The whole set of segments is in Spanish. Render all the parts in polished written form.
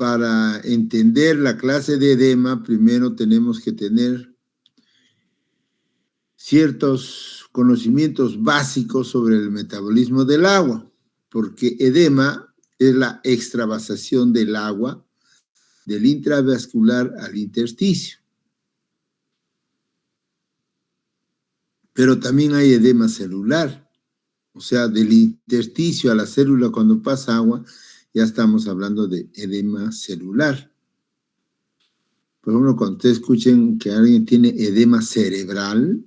para entender la clase de edema, primero tenemos que tener ciertos conocimientos básicos sobre el metabolismo del agua, porque edema es la extravasación del agua del intravascular al intersticio. Pero también hay edema celular, o sea, del intersticio a la célula cuando pasa agua, ya estamos hablando de edema celular. Por ejemplo, cuando ustedes escuchen que alguien tiene edema cerebral,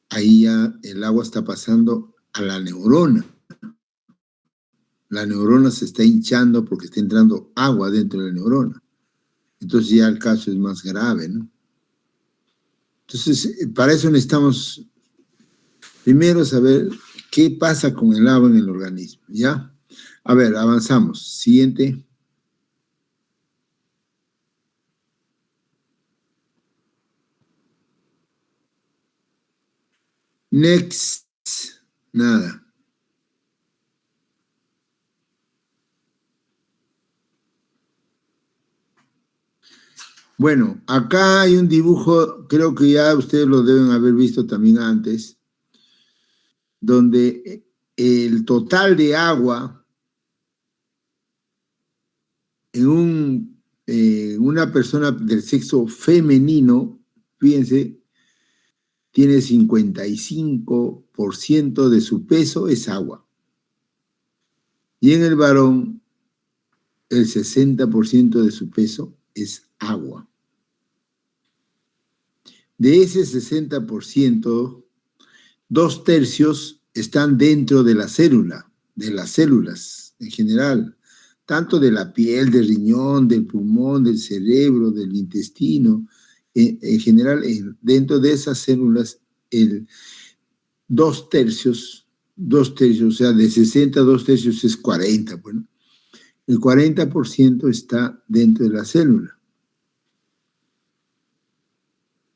ahí ya el agua está pasando a la neurona. La neurona se está hinchando porque está entrando agua dentro de la neurona. Entonces ya el caso es más grave, ¿no? Entonces, para eso necesitamos primero saber qué pasa con el agua en el organismo, ¿ya? A ver, avanzamos. Siguiente. Next. Nada. Bueno, acá hay un dibujo, creo que ya ustedes lo deben haber visto también antes, donde el total de agua en una persona del sexo femenino, fíjense, tiene 55% de su peso es agua. Y en el varón, el 60% de su peso es agua. De ese 60%, 2/3 están dentro de la célula, de las células en general, tanto de la piel, del riñón, del pulmón, del cerebro, del intestino. En general, dentro de esas células, el 2/3, o sea, de 60 2/3 es 40, bueno. El 40% está dentro de la célula.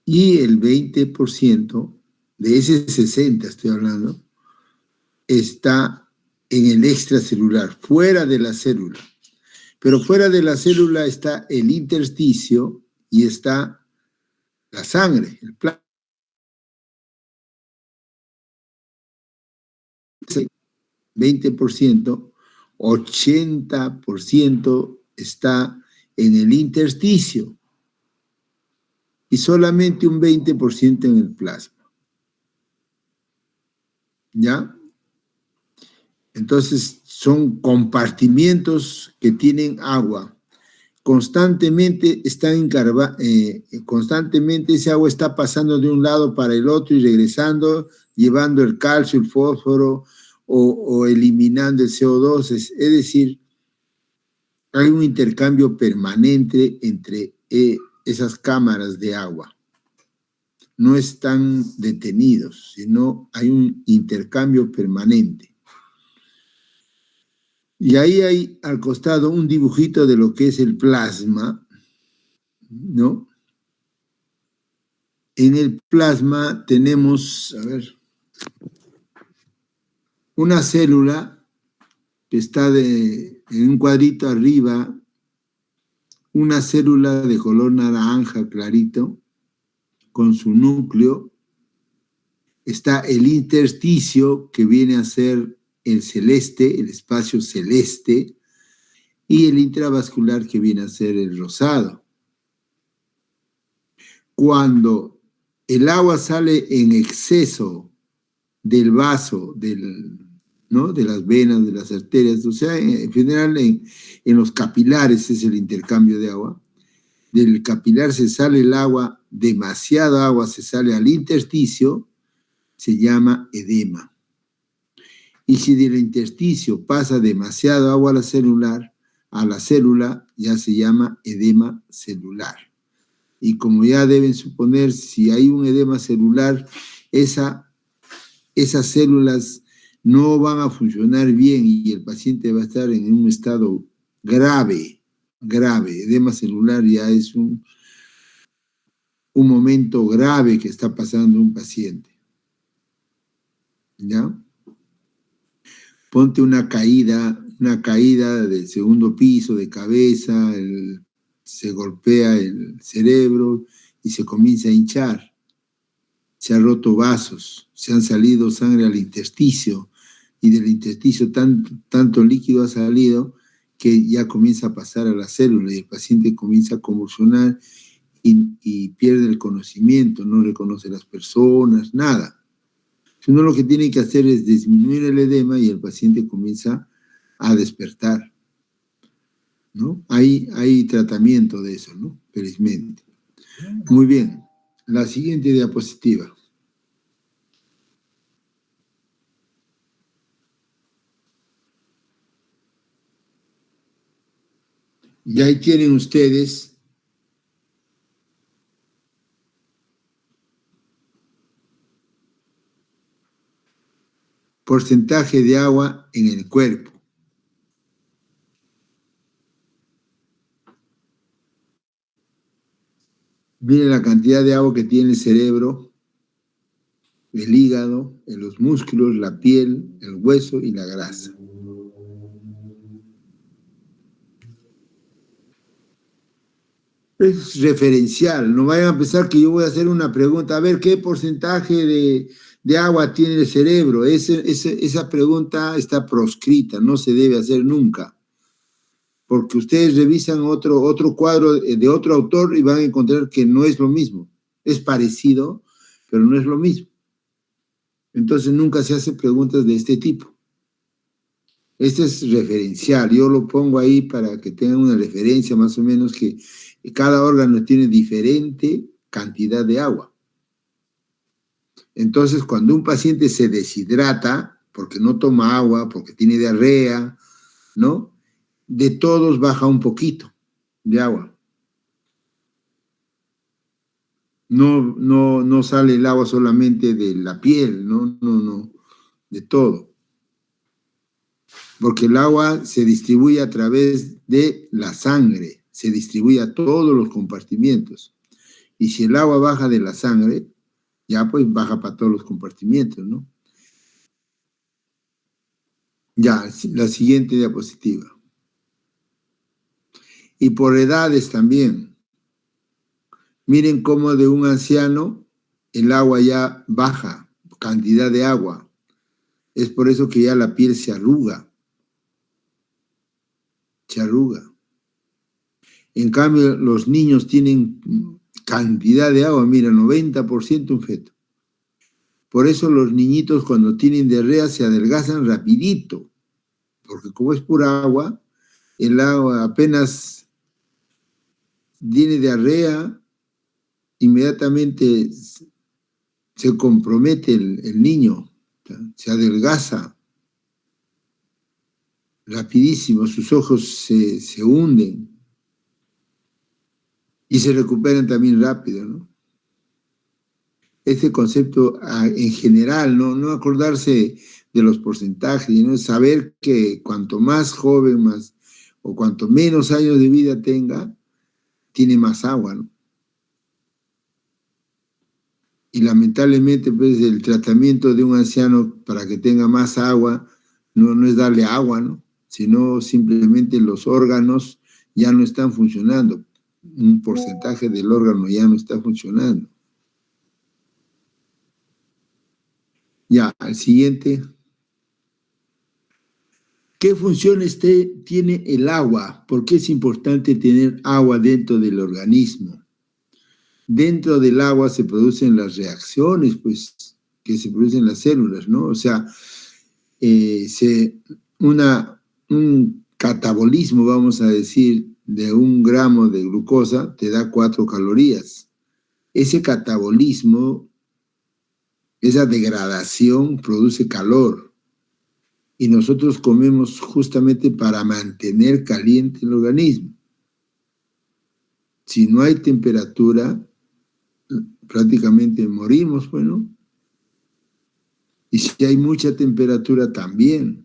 Y el 20%, de ese 60 estoy hablando, está en el extracelular, fuera de la célula. Pero fuera de la célula está el intersticio y está la sangre, el plasma. 20%, 80% está en el intersticio y solamente un 20% en el plasma. ¿Ya? Entonces son compartimientos que tienen agua. Constantemente constantemente ese agua está pasando de un lado para el otro y regresando, llevando el calcio, el fósforo o eliminando el CO2. Es decir, hay un intercambio permanente entre esas cámaras de agua. No están detenidos, sino hay un intercambio permanente. Y ahí hay al costado un dibujito de lo que es el plasma, ¿no? En el plasma tenemos, a ver, una célula que está en un cuadrito arriba, una célula de color naranja clarito, con su núcleo. Está el intersticio, que viene a ser el celeste, el espacio celeste, y el intravascular, que viene a ser el rosado. Cuando el agua sale en exceso del vaso, ¿no? De las venas, de las arterias, o sea, en general en los capilares es el intercambio de agua. Del capilar se sale el agua, demasiada agua se sale al intersticio, se llama edema. Y si del intersticio pasa demasiado agua a la célula ya se llama edema celular. Y como ya deben suponer, si hay un edema celular, esas células no van a funcionar bien y el paciente va a estar en un estado grave. Edema celular ya es un momento grave que está pasando un paciente. ¿Ya? Ponte una caída, una caída del segundo piso de cabeza, se golpea el cerebro y se comienza a hinchar. Se han roto vasos, se han salido sangre al intersticio y del intersticio tanto líquido ha salido que ya comienza a pasar a la célula y el paciente comienza a convulsionar y pierde el conocimiento, no reconoce las personas, nada. Uno lo que tiene que hacer es disminuir el edema y el paciente comienza a despertar, ¿no? Hay tratamiento de eso, ¿no? Felizmente. Muy bien. La siguiente diapositiva. Y ahí tienen ustedes porcentaje de agua en el cuerpo. Miren la cantidad de agua que tiene el cerebro, el hígado, en los músculos, la piel, el hueso y la grasa. Es referencial, no vayan a pensar que yo voy a hacer una pregunta, a ver qué porcentaje de agua tiene el cerebro. Esa pregunta está proscrita, no se debe hacer nunca, porque ustedes revisan otro cuadro de otro autor y van a encontrar que no es lo mismo, es parecido, pero no es lo mismo. Entonces nunca se hacen preguntas de este tipo. Este es referencial, yo lo pongo ahí para que tengan una referencia más o menos que cada órgano tiene diferente cantidad de agua. Entonces, cuando un paciente se deshidrata, porque no toma agua, porque tiene diarrea, ¿no? De todos baja un poquito de agua. No sale el agua solamente de la piel, no, de todo. Porque el agua se distribuye a través de la sangre, se distribuye a todos los compartimientos. Y si el agua baja de la sangre, ya pues baja para todos los compartimientos, ¿no? Ya, la siguiente diapositiva. Y por edades también. Miren cómo de un anciano el agua ya baja, cantidad de agua. Es por eso que ya la piel se arruga. Se arruga. En cambio, los niños tienen cantidad de agua, mira, 90% un feto. Por eso los niñitos cuando tienen diarrea se adelgazan rapidito, porque como es pura agua, el agua apenas tiene diarrea, inmediatamente se compromete el niño, se adelgaza rapidísimo, sus ojos se hunden y se recuperan también rápido, ¿no? Este concepto en general, no acordarse de los porcentajes, sino saber que cuanto más joven más o cuanto menos años de vida tenga, tiene más agua, ¿no? Y lamentablemente, pues, el tratamiento de un anciano para que tenga más agua no es darle agua, ¿no? Sino simplemente los órganos ya no están funcionando. Un porcentaje del órgano ya no está funcionando. Ya, al siguiente. ¿Qué funciones tiene el agua? ¿Por qué es importante tener agua dentro del organismo? Dentro del agua se producen las reacciones, pues, que se producen las células, ¿no? O sea, un catabolismo, vamos a decir, de 1 gramo de glucosa te da 4 calorías. Ese catabolismo, esa degradación produce calor. Y nosotros comemos justamente para mantener caliente el organismo. Si no hay temperatura, prácticamente morimos, bueno. Y si hay mucha temperatura, también.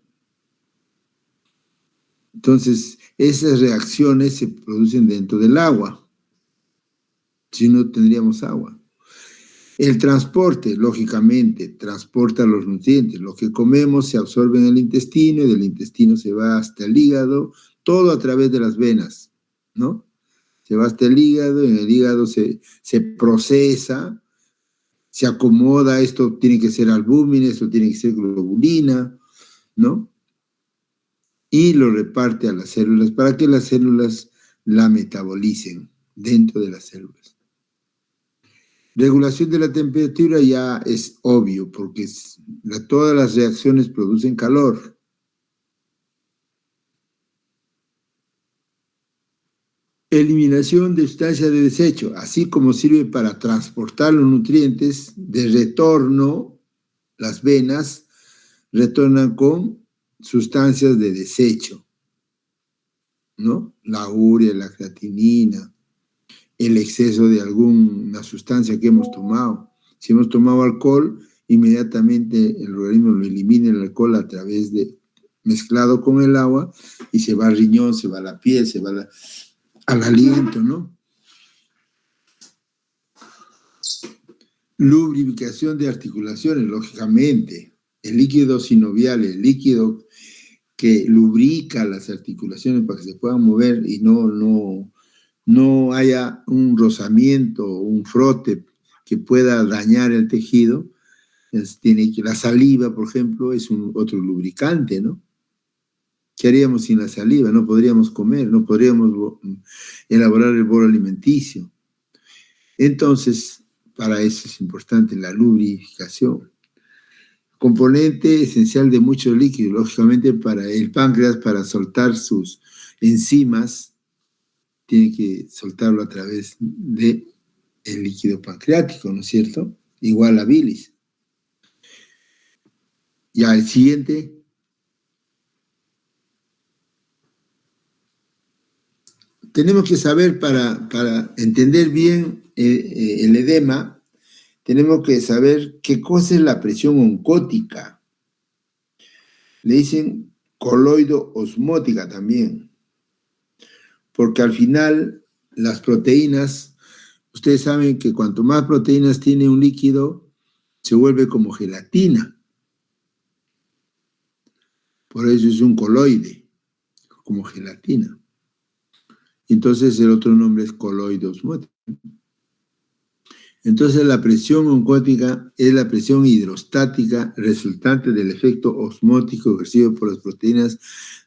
Entonces, esas reacciones se producen dentro del agua. Si no, tendríamos agua. El transporte, lógicamente, transporta los nutrientes. Lo que comemos se absorbe en el intestino y del intestino se va hasta el hígado, todo a través de las venas, ¿no? Se va hasta el hígado, en el hígado se procesa, se acomoda, esto tiene que ser albúmina, esto tiene que ser globulina, ¿no? Y lo reparte a las células para que las células la metabolicen dentro de las células. Regulación de la temperatura ya es obvio, porque todas las reacciones producen calor. Eliminación de sustancias de desecho, así como sirve para transportar los nutrientes de retorno, las venas retornan con sustancias de desecho, ¿no? La urea, la creatinina, el exceso de alguna sustancia que hemos tomado. Si hemos tomado alcohol, inmediatamente el organismo lo elimina el alcohol a través de mezclado con el agua y se va al riñón, se va a la piel, se va al aliento, ¿no? Lubricación de articulaciones, lógicamente. El líquido sinovial, el líquido que lubrica las articulaciones para que se puedan mover y no haya un rozamiento o un frote que pueda dañar el tejido. La saliva, por ejemplo, es otro lubricante, ¿no? ¿Qué haríamos sin la saliva? No podríamos comer, no podríamos elaborar el bolo alimenticio. Entonces, para eso es importante la lubricación. Componente esencial de muchos líquidos, lógicamente para el páncreas, para soltar sus enzimas, tiene que soltarlo a través del líquido pancreático, ¿no es cierto? Igual a bilis. Ya el siguiente. Tenemos que saber para entender bien el edema, tenemos que saber qué cosa es la presión oncótica. Le dicen coloido osmótica también, porque al final las proteínas, ustedes saben que cuanto más proteínas tiene un líquido, se vuelve como gelatina. Por eso es un coloide, como gelatina. Entonces el otro nombre es coloide osmótico. Entonces la presión oncótica es la presión hidrostática resultante del efecto osmótico ejercido por las proteínas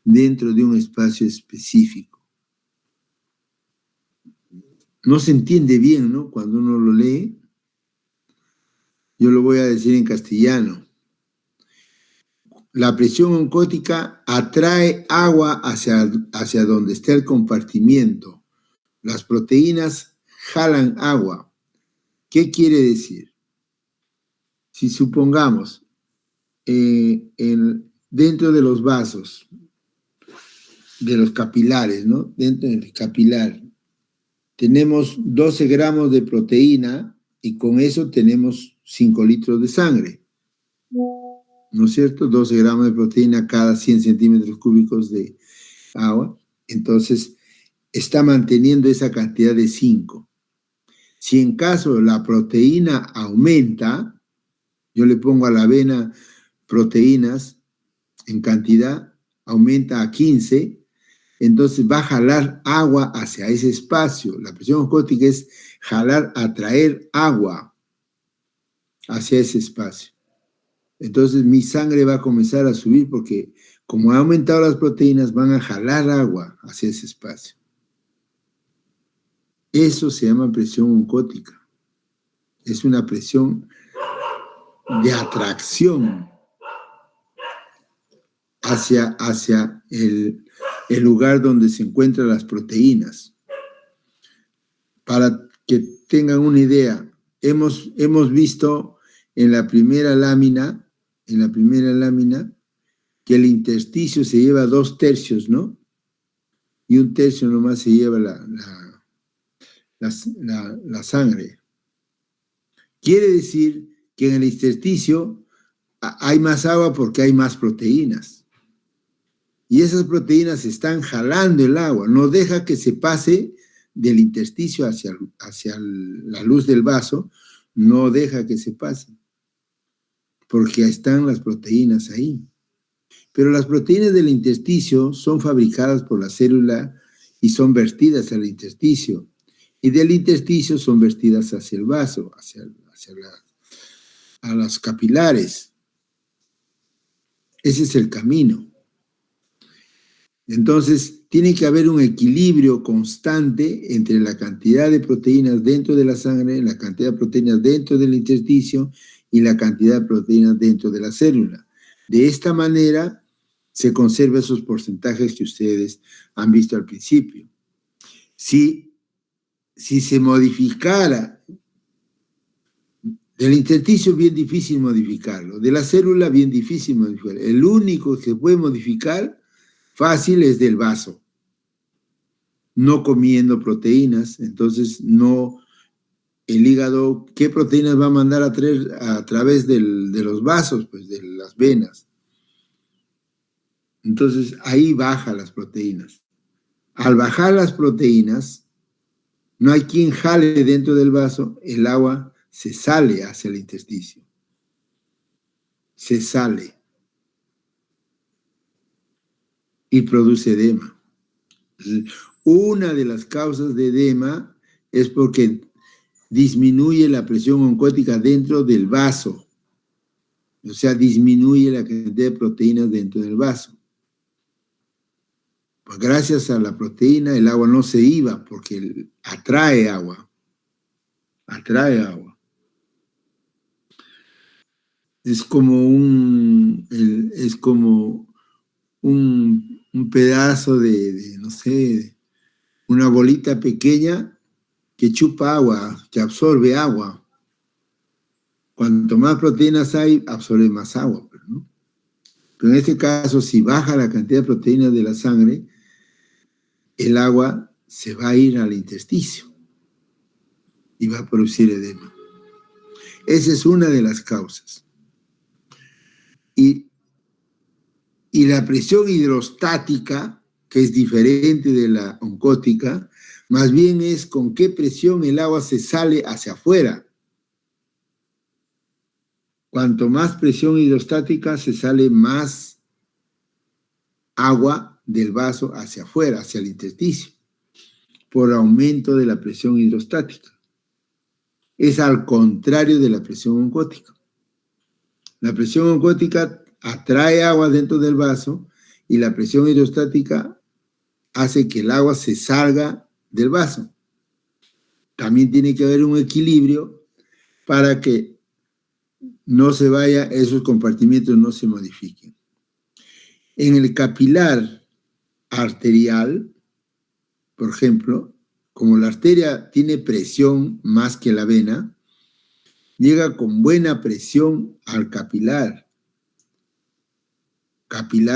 dentro de un espacio específico. No se entiende bien, ¿no? Cuando uno lo lee, yo lo voy a decir en castellano. La presión oncótica atrae agua hacia donde está el compartimiento. Las proteínas jalan agua. ¿Qué quiere decir? Si supongamos, dentro de los vasos, de los capilares, ¿no? Dentro del capilar, tenemos 12 gramos de proteína y con eso tenemos 5 litros de sangre. ¿No es cierto? 12 gramos de proteína cada 100 centímetros cúbicos de agua. Entonces, está manteniendo esa cantidad de 5. Si en caso la proteína aumenta, yo le pongo a la vena proteínas en cantidad, aumenta a 15, entonces va a jalar agua hacia ese espacio. La presión osmótica es jalar, atraer agua hacia ese espacio. Entonces mi sangre va a comenzar a subir porque como ha aumentado las proteínas, van a jalar agua hacia ese espacio. Eso se llama presión oncótica. Es una presión de atracción hacia el lugar donde se encuentran las proteínas. Para que tengan una idea, hemos visto en la primera lámina, que el intersticio se lleva 2/3, ¿no? Y 1/3 nomás se lleva la sangre. Quiere decir que en el intersticio hay más agua porque hay más proteínas. Y esas proteínas están jalando el agua, no deja que se pase del intersticio hacia la luz del vaso, no deja que se pase, porque están las proteínas ahí. Pero las proteínas del intersticio son fabricadas por la célula y son vertidas al intersticio. Y del intersticio son vertidas hacia el vaso, a las capilares. Ese es el camino. Entonces, tiene que haber un equilibrio constante entre la cantidad de proteínas dentro de la sangre, la cantidad de proteínas dentro del intersticio y la cantidad de proteínas dentro de la célula. De esta manera se conservan esos porcentajes que ustedes han visto al principio. Si se modificara del intersticio, bien difícil modificarlo. De la célula, bien difícil modificarlo. El único que se puede modificar fácil es del vaso. No comiendo proteínas, entonces no, el hígado, ¿qué proteínas va a mandar a través de los vasos? Pues de las venas. Entonces ahí baja las proteínas. Al bajar las proteínas, no hay quien jale dentro del vaso, el agua se sale hacia el intersticio. Se sale. Y produce edema. Una de las causas de edema es porque disminuye la presión oncótica dentro del vaso. O sea, disminuye la cantidad de proteínas dentro del vaso. Pues gracias a la proteína el agua no se iba porque atrae agua. Atrae agua. Es como un pedazo no sé, una bolita pequeña que chupa agua, que absorbe agua. Cuanto más proteínas hay, absorbe más agua, ¿no? Pero en este caso, si baja la cantidad de proteínas de la sangre, el agua se va a ir al intersticio y va a producir edema. Esa es una de las causas. Y la presión hidrostática, que es diferente de la oncótica, más bien es con qué presión el agua se sale hacia afuera. Cuanto más presión hidrostática, se sale más agua del vaso hacia afuera, hacia el intersticio, por aumento de la presión hidrostática. Es al contrario de la presión oncótica. La presión oncótica atrae agua dentro del vaso y la presión hidrostática hace que el agua se salga del vaso. También tiene que haber un equilibrio para que no se vaya, esos compartimientos no se modifiquen. En el capilar arterial, por ejemplo, como la arteria tiene presión más que la vena, llega con buena presión al capilar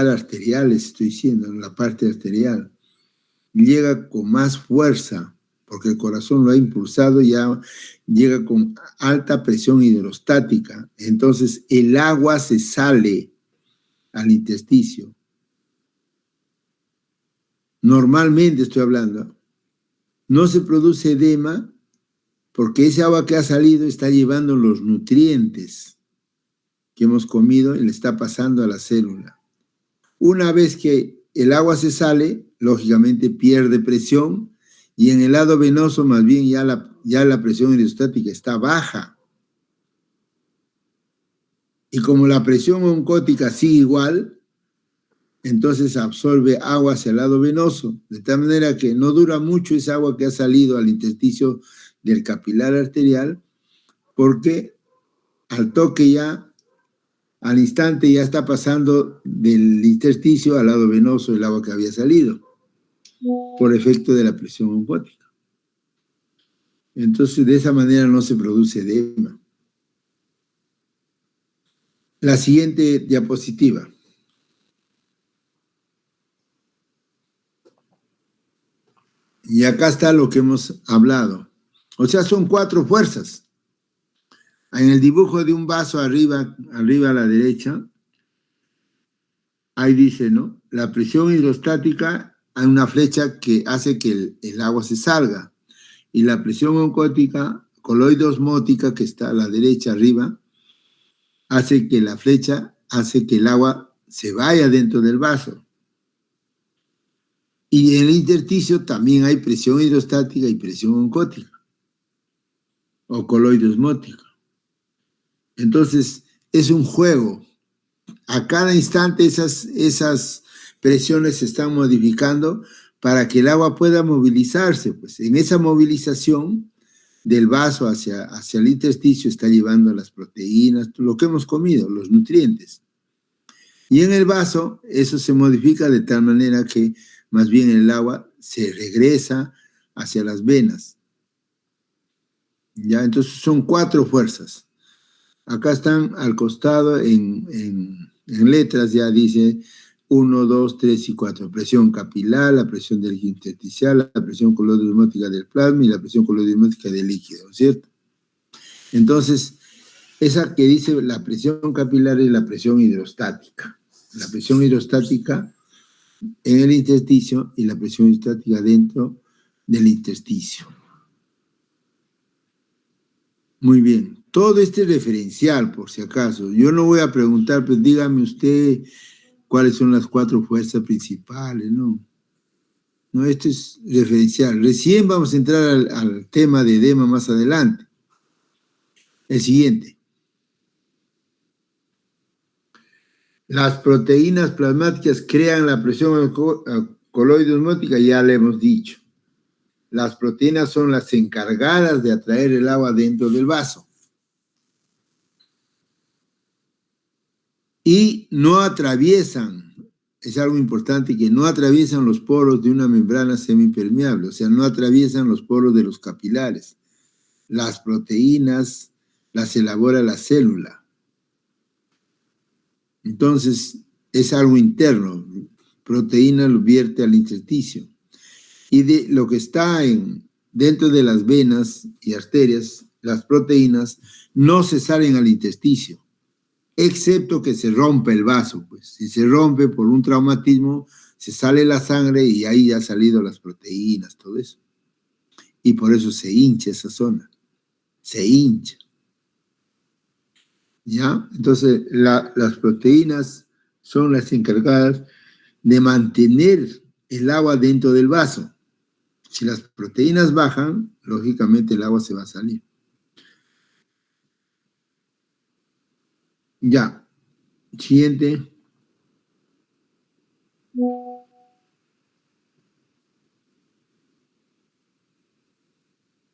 arterial, estoy diciendo, en la parte arterial. Llega con más fuerza, porque el corazón lo ha impulsado, ya llega con alta presión hidrostática. Entonces el agua se sale al intersticio. Normalmente estoy hablando, no se produce edema porque ese agua que ha salido está llevando los nutrientes que hemos comido y le está pasando a la célula. Una vez que el agua se sale, lógicamente pierde presión y en el lado venoso más bien ya la presión hidrostática está baja. Y como la presión oncótica sigue igual, entonces absorbe agua hacia el lado venoso, de tal manera que no dura mucho esa agua que ha salido al intersticio del capilar arterial, porque al toque ya, al instante ya está pasando del intersticio al lado venoso el agua que había salido, por efecto de la presión oncótica. Entonces, de esa manera no se produce edema. La siguiente diapositiva. Y acá está lo que hemos hablado. O sea, son 4 fuerzas. En el dibujo de un vaso arriba a la derecha, ahí dice, ¿no? La presión hidrostática, hay una flecha que hace que el agua se salga. Y la presión oncótica, coloide osmótica que está a la derecha arriba, hace que la flecha, hace que el agua se vaya dentro del vaso. Y en el intersticio también hay presión hidrostática y presión oncótica, o coloide osmótica. Entonces, es un juego. A cada instante esas presiones se están modificando para que el agua pueda movilizarse. Pues en esa movilización del vaso hacia el intersticio está llevando las proteínas, lo que hemos comido, los nutrientes. Y en el vaso eso se modifica de tal manera que más bien el agua se regresa hacia las venas. ¿Ya? Entonces son 4 fuerzas. Acá están al costado en letras, ya dice 1, 2, 3 y 4. Presión capilar, la presión del intersticial, la presión coloidosmótica del plasma y la presión coloidosmótica del líquido, ¿cierto? Entonces, esa que dice la presión capilar es la presión hidrostática. La presión hidrostática en el intersticio y la presión hidrostática dentro del intersticio. Muy bien. Todo este referencial, por si acaso. Yo no voy a preguntar, pues dígame usted cuáles son las 4 fuerzas principales, ¿no? No, esto es referencial. Recién vamos a entrar al tema de edema más adelante. El siguiente. Las proteínas plasmáticas crean la presión coloide osmótica, ya le hemos dicho. Las proteínas son las encargadas de atraer el agua dentro del vaso. Y no atraviesan, es algo importante, que no atraviesan los poros de una membrana semipermeable, o sea, no atraviesan los poros de los capilares. Las proteínas las elabora la célula. Entonces, es algo interno. Proteína lo vierte al intersticio. Y de lo que está dentro de las venas y arterias, las proteínas no se salen al intersticio, excepto que se rompe el vaso. Pues si se rompe por un traumatismo, se sale la sangre y ahí ya han salido las proteínas, todo eso. Y por eso se hincha esa zona. Se hincha. ¿Ya? Entonces, las proteínas son las encargadas de mantener el agua dentro del vaso. Si las proteínas bajan, lógicamente el agua se va a salir. Ya. Siguiente.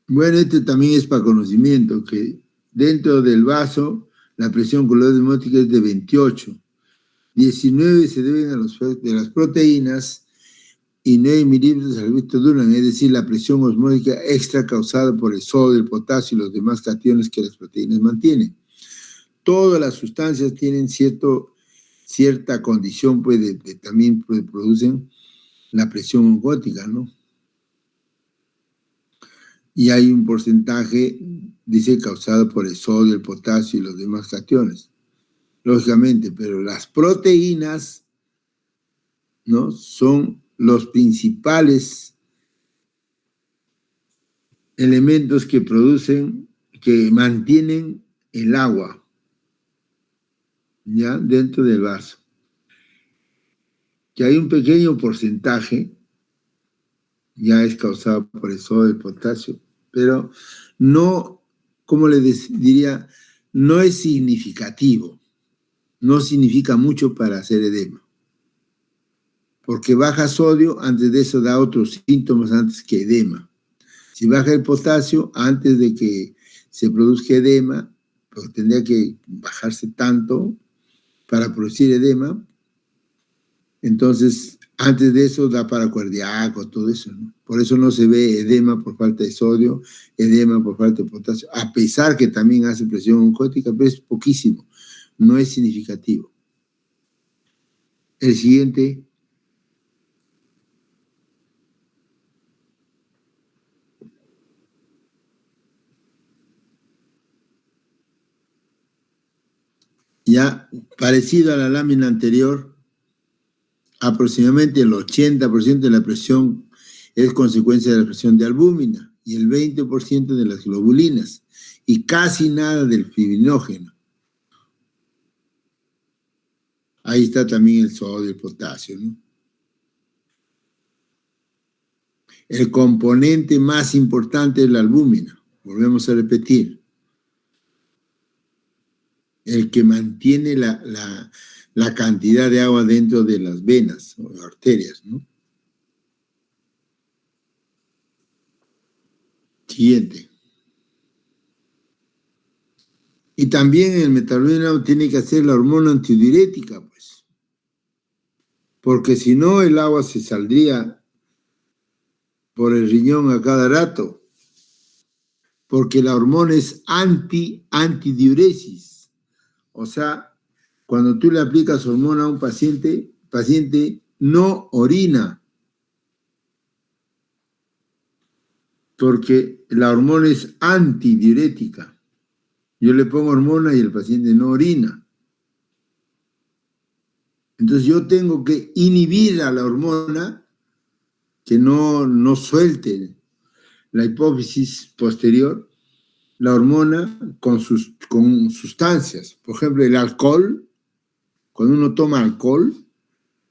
Bueno, este también es para conocimiento, que dentro del vaso la presión coloidosmótica es de 28. 19 se deben de las proteínas y 9 milímetros al Víctor Durán, es decir, la presión osmótica extra causada por el sodio, el potasio y los demás cationes que las proteínas mantienen. Todas las sustancias tienen cierta condición, pues, también producen la presión osmótica, ¿no? Y hay un porcentaje, dice, causado por el sodio, el potasio y los demás cationes. Lógicamente, pero las proteínas, ¿no?, son los principales elementos que producen, que mantienen el agua, ¿ya?, dentro del vaso. Que hay un pequeño porcentaje, ya es causado por el sodio, el potasio, pero no, como le diría, no es significativo, no significa mucho para hacer edema. Porque baja sodio, antes de eso da otros síntomas antes que edema. Si baja el potasio, antes de que se produzca edema, pues tendría que bajarse tanto para producir edema. Entonces, antes de eso da paro cardíaco, todo eso, ¿no? Por eso no se ve edema por falta de sodio, edema por falta de potasio, a pesar que también hace presión oncótica, pero es poquísimo, no es significativo. El siguiente. Ya parecido a la lámina anterior, aproximadamente el 80% de la presión es consecuencia de la presión de albúmina y el 20% de las globulinas, y casi nada del fibrinógeno. Ahí está también el sodio, el potasio, ¿no? El componente más importante es la albúmina, volvemos a repetir. El que mantiene la cantidad de agua dentro de las venas o arterias, ¿no? Siguiente. Y también el metabolismo tiene que hacer la hormona antidiurética, pues. Porque si no, el agua se saldría por el riñón a cada rato. Porque la hormona es antidiuresis. O sea, cuando tú le aplicas hormona a un paciente, el paciente no orina. Porque la hormona es antidiurética. Yo le pongo hormona y el paciente no orina. Entonces yo tengo que inhibir a la hormona que no suelte la hipófisis posterior, la hormona con sustancias. Por ejemplo, el alcohol, cuando uno toma alcohol,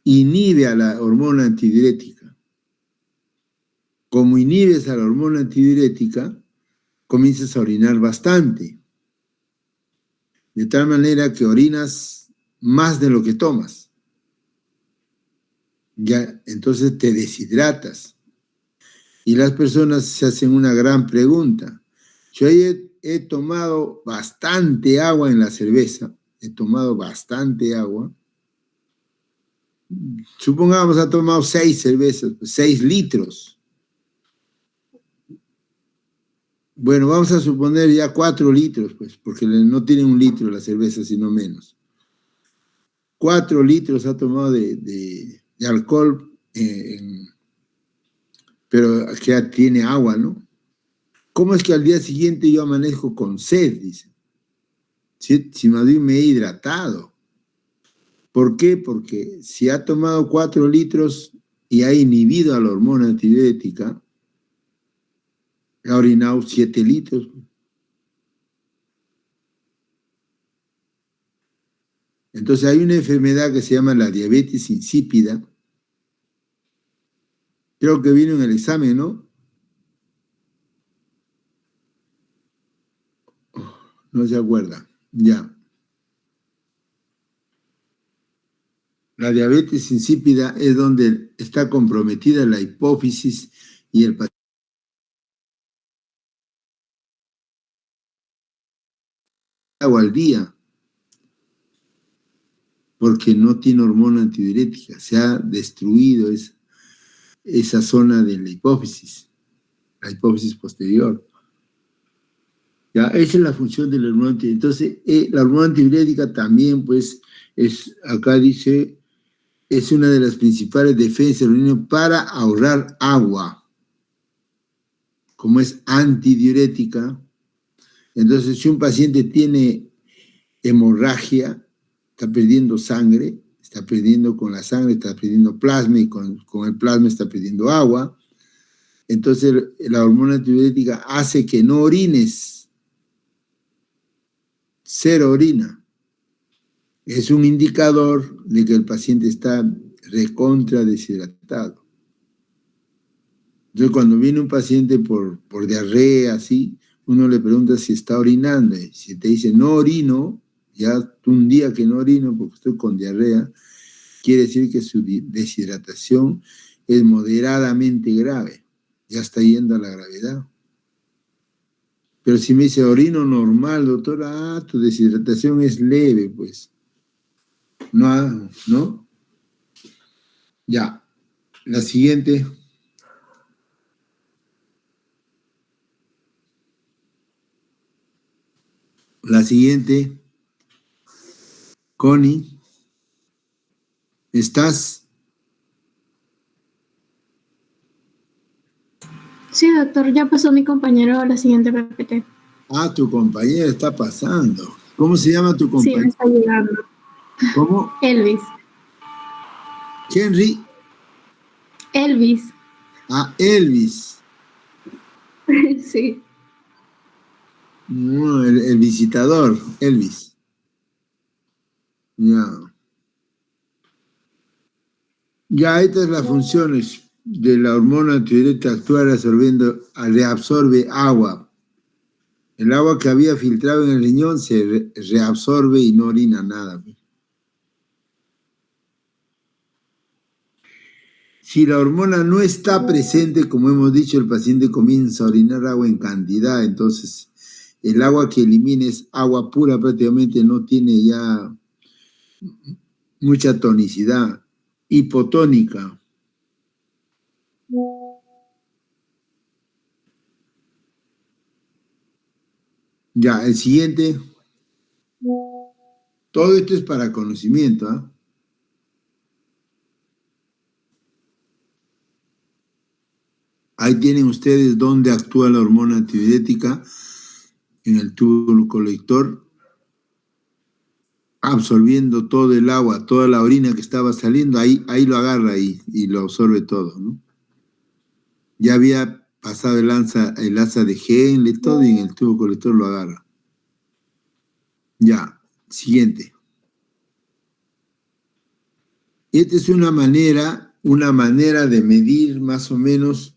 inhibe a la hormona antidiurética. Como inhibes a la hormona antidiurética, comienzas a orinar bastante. De tal manera que orinas más de lo que tomas. Ya, entonces te deshidratas. Y las personas se hacen una gran pregunta. Yo he tomado bastante agua en la cerveza. He tomado bastante agua. Supongamos ha tomado 6 cervezas, 6 litros. Bueno, vamos a suponer ya 4 litros, pues, porque no tiene 1 litro la cerveza, sino menos. 4 litros ha tomado de alcohol, pero que ya tiene agua, ¿no? ¿Cómo es que al día siguiente yo amanezco con sed? Dice. Si más bien me he hidratado. ¿Por qué? Porque si ha tomado 4 litros y ha inhibido a la hormona antidiurética, ha orinado 7 litros. Entonces hay una enfermedad que se llama la diabetes insípida. Creo que vino en el examen, ¿no? No se acuerda. Ya. La diabetes insípida es donde está comprometida la hipófisis y el paciente agua al día porque no tiene hormona antidiurética. Se ha destruido esa zona de la hipófisis posterior. Ya, esa es la función de la hormona antidiurética. Entonces, la hormona antidiurética también, pues, acá dice, es una de las principales defensas del organismo para ahorrar agua. Como es antidiurética, entonces si un paciente tiene hemorragia, está perdiendo sangre, está perdiendo con la sangre, está perdiendo plasma y con el plasma está perdiendo agua. Entonces la hormona antidiurética hace que no orines. 0 orina. Es un indicador de que el paciente está recontra deshidratado. Entonces cuando viene un paciente por diarrea, así, uno le pregunta si está orinando. Y si te dice no orino, ya un día que no orino porque estoy con diarrea, quiere decir que su deshidratación es moderadamente grave. Ya está yendo a la gravedad. Pero si me dice orino normal, doctora, tu deshidratación es leve, pues. ¿No? Ya. La siguiente. La siguiente. Connie. ¿Estás? Sí, doctor, ya pasó mi compañero a la siguiente PPT. Ah, tu compañero está pasando. ¿Cómo se llama tu compañero? Sí, me está llegando. ¿Cómo? Elvis. Henry. Elvis. Ah, Elvis. Sí. No, el visitador, Elvis. Ya. Ya, estas son las funciones de la hormona antidiurética: actúa reabsorbe agua. El agua que había filtrado en el riñón se reabsorbe y no orina nada. Si la hormona no está presente, como hemos dicho, el paciente comienza a orinar agua en cantidad. Entonces, el agua que elimina es agua pura, prácticamente no tiene ya mucha tonicidad. Hipotónica. Ya, el siguiente. Todo esto es para conocimiento, ¿ah? Ahí tienen ustedes dónde actúa la hormona antidiurética en el tubo colector, absorbiendo todo el agua, toda la orina que estaba saliendo, ahí lo agarra y lo absorbe todo, ¿no? Ya había pasado el asa de Henle, todo, y en el tubo colector lo agarra. Ya, siguiente. Esta es una manera de medir más o menos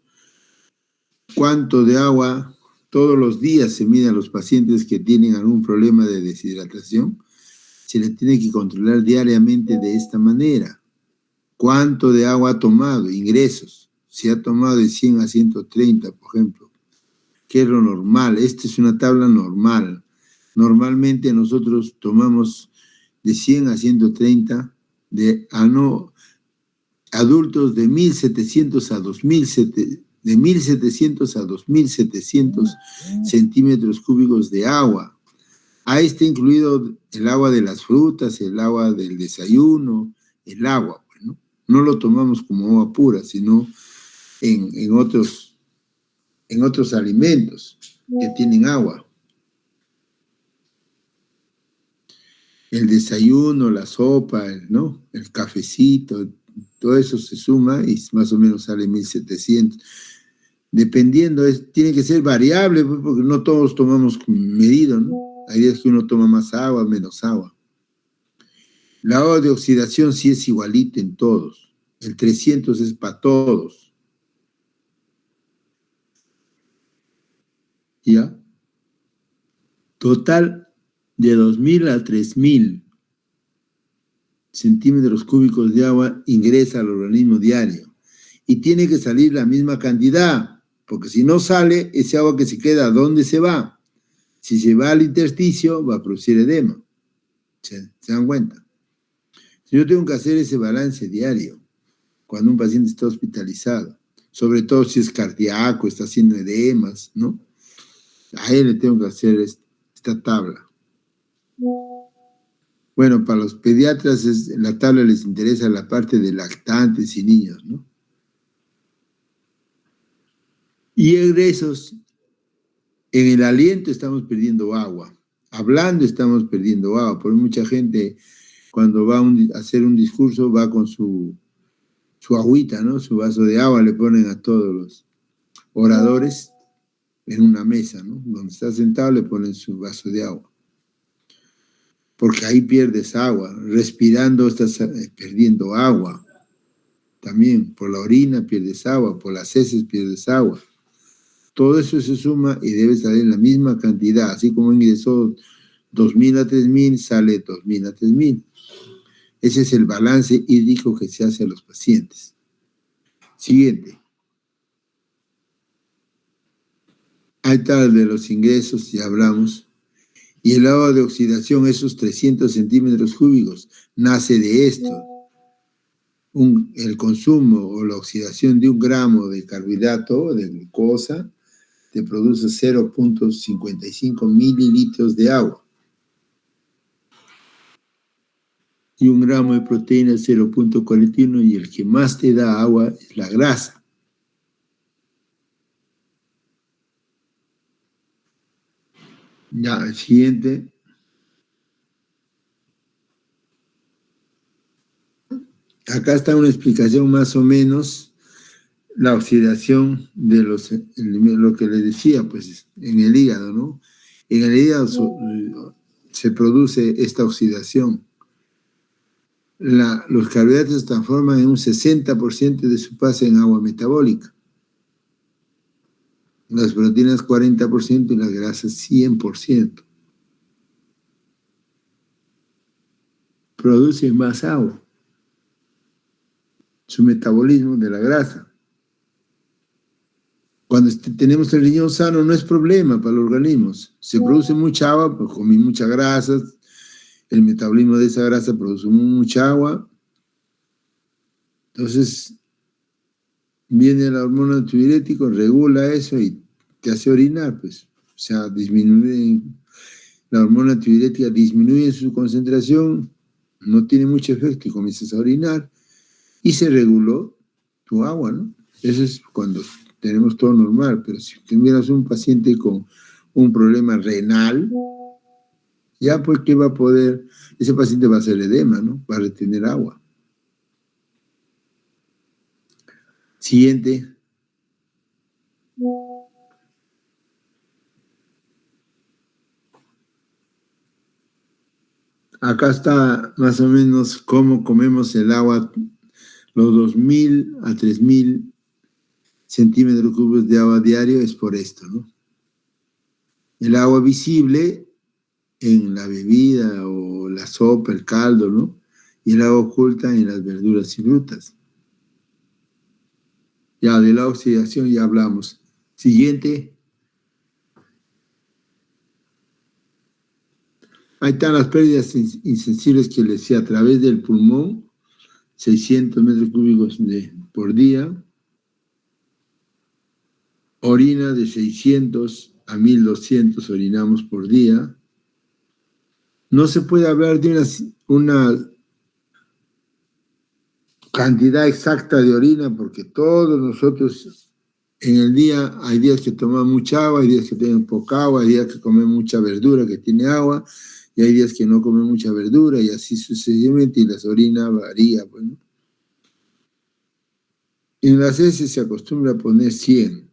cuánto de agua todos los días se mide a los pacientes que tienen algún problema de deshidratación. Se le tiene que controlar diariamente de esta manera. ¿Cuánto de agua ha tomado? Ingresos. Si ha tomado de 100 a 130, por ejemplo, que es lo normal. Esta es una tabla normal. Normalmente nosotros tomamos de 100 a 130 adultos de 1.700 a 2.700, de 1.700 a 2.700 centímetros cúbicos de agua. Ahí está incluido el agua de las frutas, el agua del desayuno, el agua, pues, ¿no? No lo tomamos como agua pura, sino en otros alimentos que tienen agua. El desayuno, la sopa, ¿no? El cafecito, todo eso se suma y más o menos sale 1.700. Dependiendo, tiene que ser variable, pues, porque no todos tomamos medido, ¿no? Hay días que uno toma más agua, menos agua. La agua de oxidación sí es igualita en todos. El 300 es para todos. ¿Ya? Total de 2.000 a 3.000 centímetros cúbicos de agua ingresa al organismo diario. Y tiene que salir la misma cantidad, porque si no sale, ese agua que se queda, ¿a dónde se va? Si se va al intersticio, va a producir edema. ¿Se dan cuenta? Yo tengo que hacer ese balance diario cuando un paciente está hospitalizado, sobre todo si es cardíaco, está haciendo edemas, ¿no? A él le tengo que hacer esta tabla. Bueno, para los pediatras la tabla les interesa la parte de lactantes y niños, ¿no? Y egresos, en el aliento estamos perdiendo agua, hablando estamos perdiendo agua, porque mucha gente cuando va a hacer un discurso va con su agüita, ¿no? Su vaso de agua le ponen a todos los oradores en una mesa, ¿no? Donde está sentado le ponen su vaso de agua. Porque ahí pierdes agua. Respirando estás perdiendo agua. También por la orina pierdes agua, por las heces pierdes agua. Todo eso se suma y debe salir la misma cantidad. Así como ingresó 2.000 a 3.000, sale 2.000 a 3.000. Ese es el balance hídrico que se hace a los pacientes. Siguiente. Ahí está el de los ingresos, ya hablamos. Y el agua de oxidación, esos 300 centímetros cúbicos, nace de esto. El consumo o la oxidación de 1 gramo de carbohidrato, de glucosa, te produce 0.55 mililitros de agua. Y 1 gramo de proteína, 0.41, y el que más te da agua es la grasa. Ya, el siguiente. Acá está una explicación más o menos la oxidación de lo que les decía, pues, en el hígado, ¿no? En el hígado se produce esta oxidación. Los carbohidratos se transforman en un 60% de su pase en agua metabólica. Las proteínas 40% y las grasas 100%. Producen más agua. Su metabolismo de la grasa. Cuando tenemos el riñón sano no es problema para los organismos. Se produce mucha agua, pues comí muchas grasas, el metabolismo de esa grasa produce mucha agua. Entonces, viene la hormona antidiurética, regula eso y te hace orinar, pues. O sea, la hormona antidiurética disminuye su concentración, no tiene mucho efecto y comienzas a orinar y se reguló tu agua, ¿no? Eso es cuando tenemos todo normal, pero si tuvieras un paciente con un problema renal, ya pues ¿qué va a poder? Ese paciente va a hacer edema, ¿no? Va a retener agua. Siguiente. Acá está más o menos cómo comemos el agua, los 2.000 a 3.000 centímetros cúbicos de agua diario es por esto, ¿no? El agua visible en la bebida o la sopa, el caldo, ¿no? Y el agua oculta en las verduras y frutas. Ya de la oxidación ya hablamos. Siguiente. Ahí están las pérdidas insensibles que les decía a través del pulmón, 600 metros cúbicos por día. Orina de 600 a 1.200 orinamos por día. No se puede hablar de una cantidad exacta de orina porque todos nosotros en el día hay días que tomamos mucha agua, hay días que tenemos poca agua, hay días que comemos mucha verdura que tiene agua y hay días que no comen mucha verdura y así sucesivamente y las orinas varían. Bueno. En las heces se acostumbra a poner 100.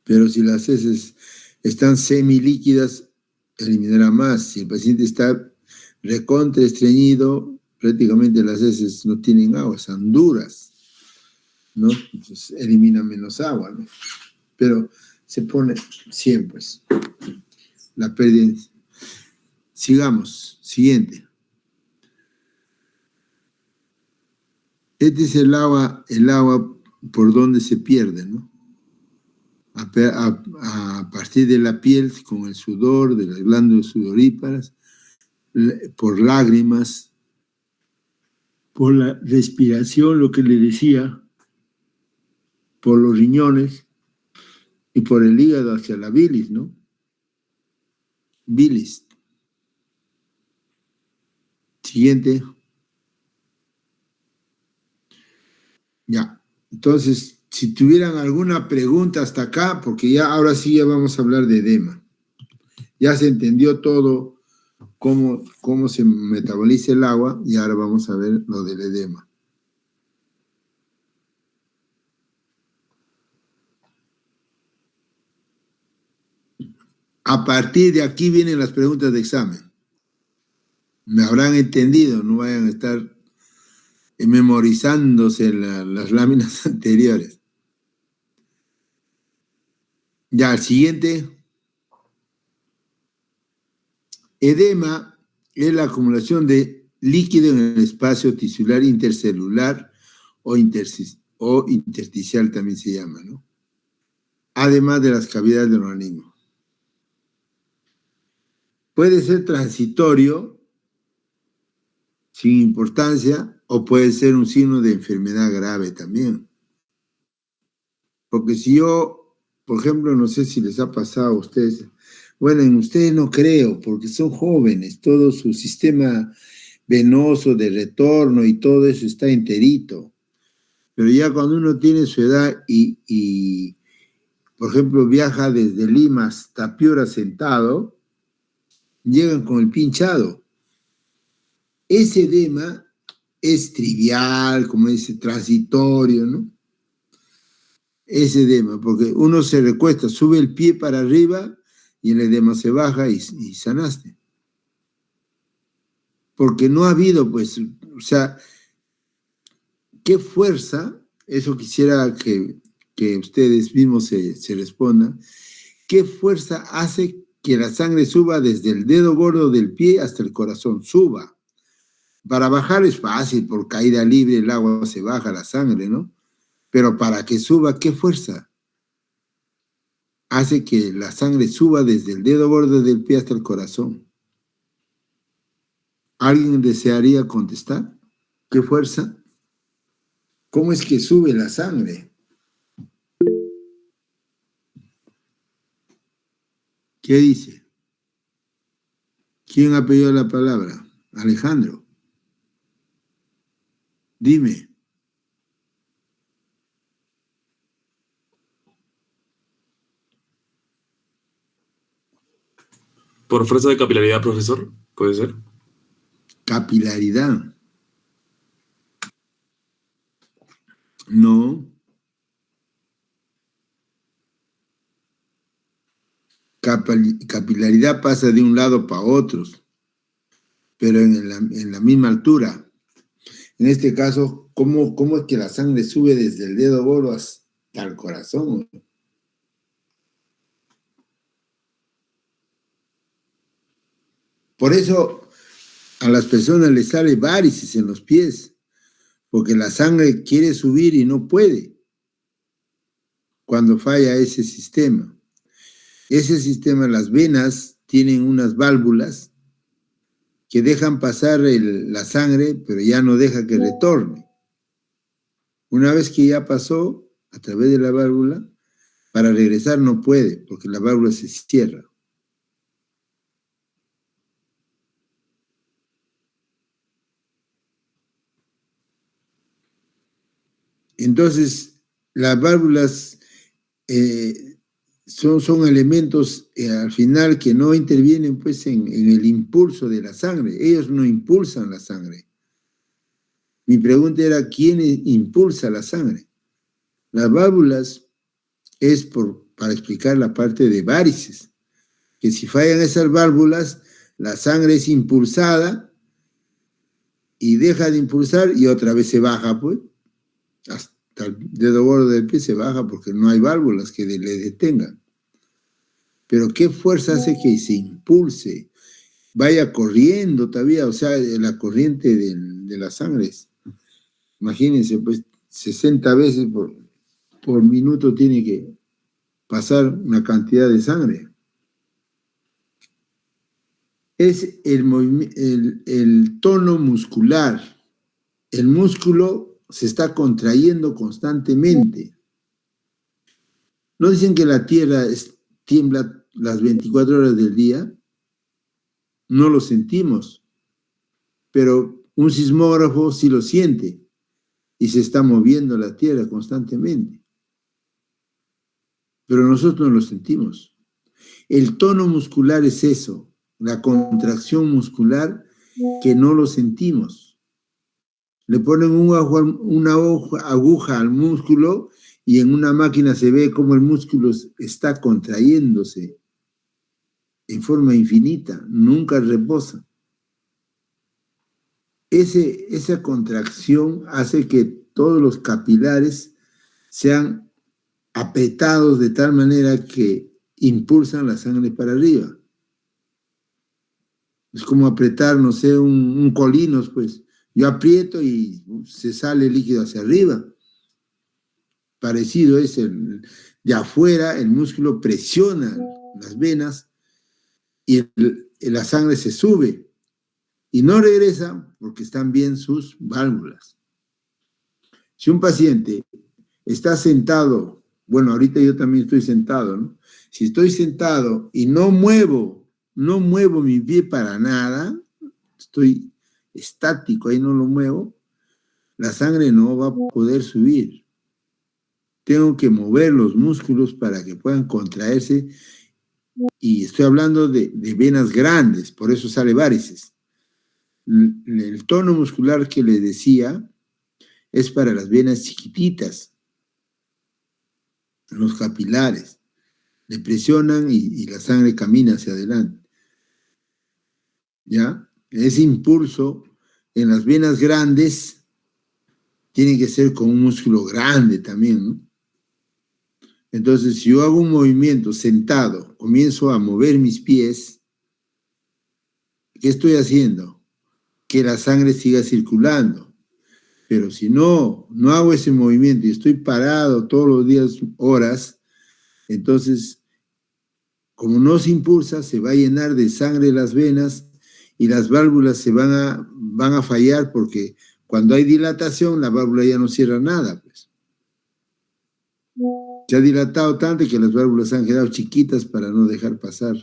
Pero si las heces están semilíquidas, eliminará más. Si el paciente está recontra estreñido, prácticamente las heces no tienen agua, son duras, ¿no? Entonces elimina menos agua, ¿no? Pero se pone 100, pues. La pérdida. Sigamos. Siguiente. Este es el agua por donde se pierde, ¿no? A partir de la piel, con el sudor, de las glándulas sudoríparas, por lágrimas, por la respiración, lo que le decía, por los riñones y por el hígado hacia la bilis, ¿no? Bilis. Siguiente. Ya. Entonces, si tuvieran alguna pregunta hasta acá, porque ya ahora sí ya vamos a hablar de edema. Ya se entendió todo cómo se metaboliza el agua y ahora vamos a ver lo del edema. A partir de aquí vienen las preguntas de examen. Me habrán entendido, no vayan a estar memorizándose las láminas anteriores. Ya, el siguiente. Edema es la acumulación de líquido en el espacio tisular intercelular o intersticial también se llama, ¿no? Además de las cavidades del organismo. Puede ser transitorio, sin importancia, o puede ser un signo de enfermedad grave también. Porque si yo, por ejemplo, no sé si les ha pasado a ustedes, bueno, en ustedes no creo, porque son jóvenes, todo su sistema venoso de retorno y todo eso está enterito. Pero ya cuando uno tiene su edad y por ejemplo, viaja desde Lima hasta Piura sentado, llegan con el pinchado. Ese edema es trivial, como dice, transitorio, ¿no? Ese edema, porque uno se recuesta, sube el pie para arriba y el edema se baja y sanaste. Porque no ha habido, pues, o sea, ¿qué fuerza? Eso quisiera que ustedes mismos se respondan. ¿Qué fuerza hace que la sangre suba desde el dedo gordo del pie hasta el corazón? Suba. Para bajar es fácil, por caída libre el agua se baja, la sangre, ¿no? Pero para que suba, ¿qué fuerza hace que la sangre suba desde el dedo gordo del pie hasta el corazón? ¿Alguien desearía contestar? ¿Qué fuerza? ¿Cómo es que sube la sangre? ¿Qué dice? ¿Quién ha pedido la palabra? Alejandro. Dime. Por fuerza de capilaridad, profesor, ¿puede ser? Capilaridad. No. Capilaridad pasa de un lado para otro, pero en la misma altura. En este caso, ¿cómo es que la sangre sube desde el dedo gordo hasta el corazón? Por eso a las personas les sale varices en los pies, porque la sangre quiere subir y no puede cuando falla ese sistema. Ese sistema, las venas tienen unas válvulas que dejan pasar la sangre, pero ya no deja que retorne. Una vez que ya pasó a través de la válvula, para regresar no puede, porque la válvula se cierra. Entonces, las válvulas son elementos al final que no intervienen pues, en el impulso de la sangre. Ellos no impulsan la sangre. Mi pregunta era, ¿quién impulsa la sangre? Las válvulas es para explicar la parte de varices, que si fallan esas válvulas, la sangre es impulsada y deja de impulsar y otra vez se baja, pues, hasta el dedo gordo del pie se baja porque no hay válvulas que le detengan. Pero ¿qué fuerza hace que se impulse? Vaya corriendo todavía, o sea, la corriente de la sangre. Imagínense, pues, 60 veces por minuto tiene que pasar una cantidad de sangre. Es el tono muscular. El músculo se está contrayendo constantemente. ¿No dicen que la Tierra tiembla las 24 horas del día? No lo sentimos, pero un sismógrafo sí lo siente y se está moviendo la Tierra constantemente. Pero nosotros no lo sentimos. El tono muscular es eso, la contracción muscular que no lo sentimos. Le ponen una aguja al músculo y en una máquina se ve cómo el músculo está contrayéndose en forma infinita, nunca reposa. Esa contracción hace que todos los capilares sean apretados de tal manera que impulsan la sangre para arriba. Es como apretar, no sé, un colinos, pues. Yo aprieto y se sale el líquido hacia arriba. Parecido es de afuera, el músculo presiona las venas y la sangre se sube y no regresa porque están bien sus válvulas. Si un paciente está sentado, bueno, ahorita yo también estoy sentado, ¿no? Si estoy sentado y no muevo mi pie para nada, estoy estático, ahí no lo muevo, la sangre no va a poder subir. Tengo que mover los músculos para que puedan contraerse y estoy hablando de venas grandes, por eso sale varices. El tono muscular que le decía es para las venas chiquititas, los capilares. Le presionan y la sangre camina hacia adelante. ¿Ya? Ese impulso en las venas grandes tiene que ser con un músculo grande también, ¿no? Entonces, si yo hago un movimiento sentado, comienzo a mover mis pies, ¿qué estoy haciendo? Que la sangre siga circulando. Pero si no hago ese movimiento y estoy parado todos los días, horas, entonces, como no se impulsa, se va a llenar de sangre las venas y las válvulas se van a fallar porque cuando hay dilatación, la válvula ya no cierra nada, pues. Se ha dilatado tanto que las válvulas han quedado chiquitas para no dejar pasar.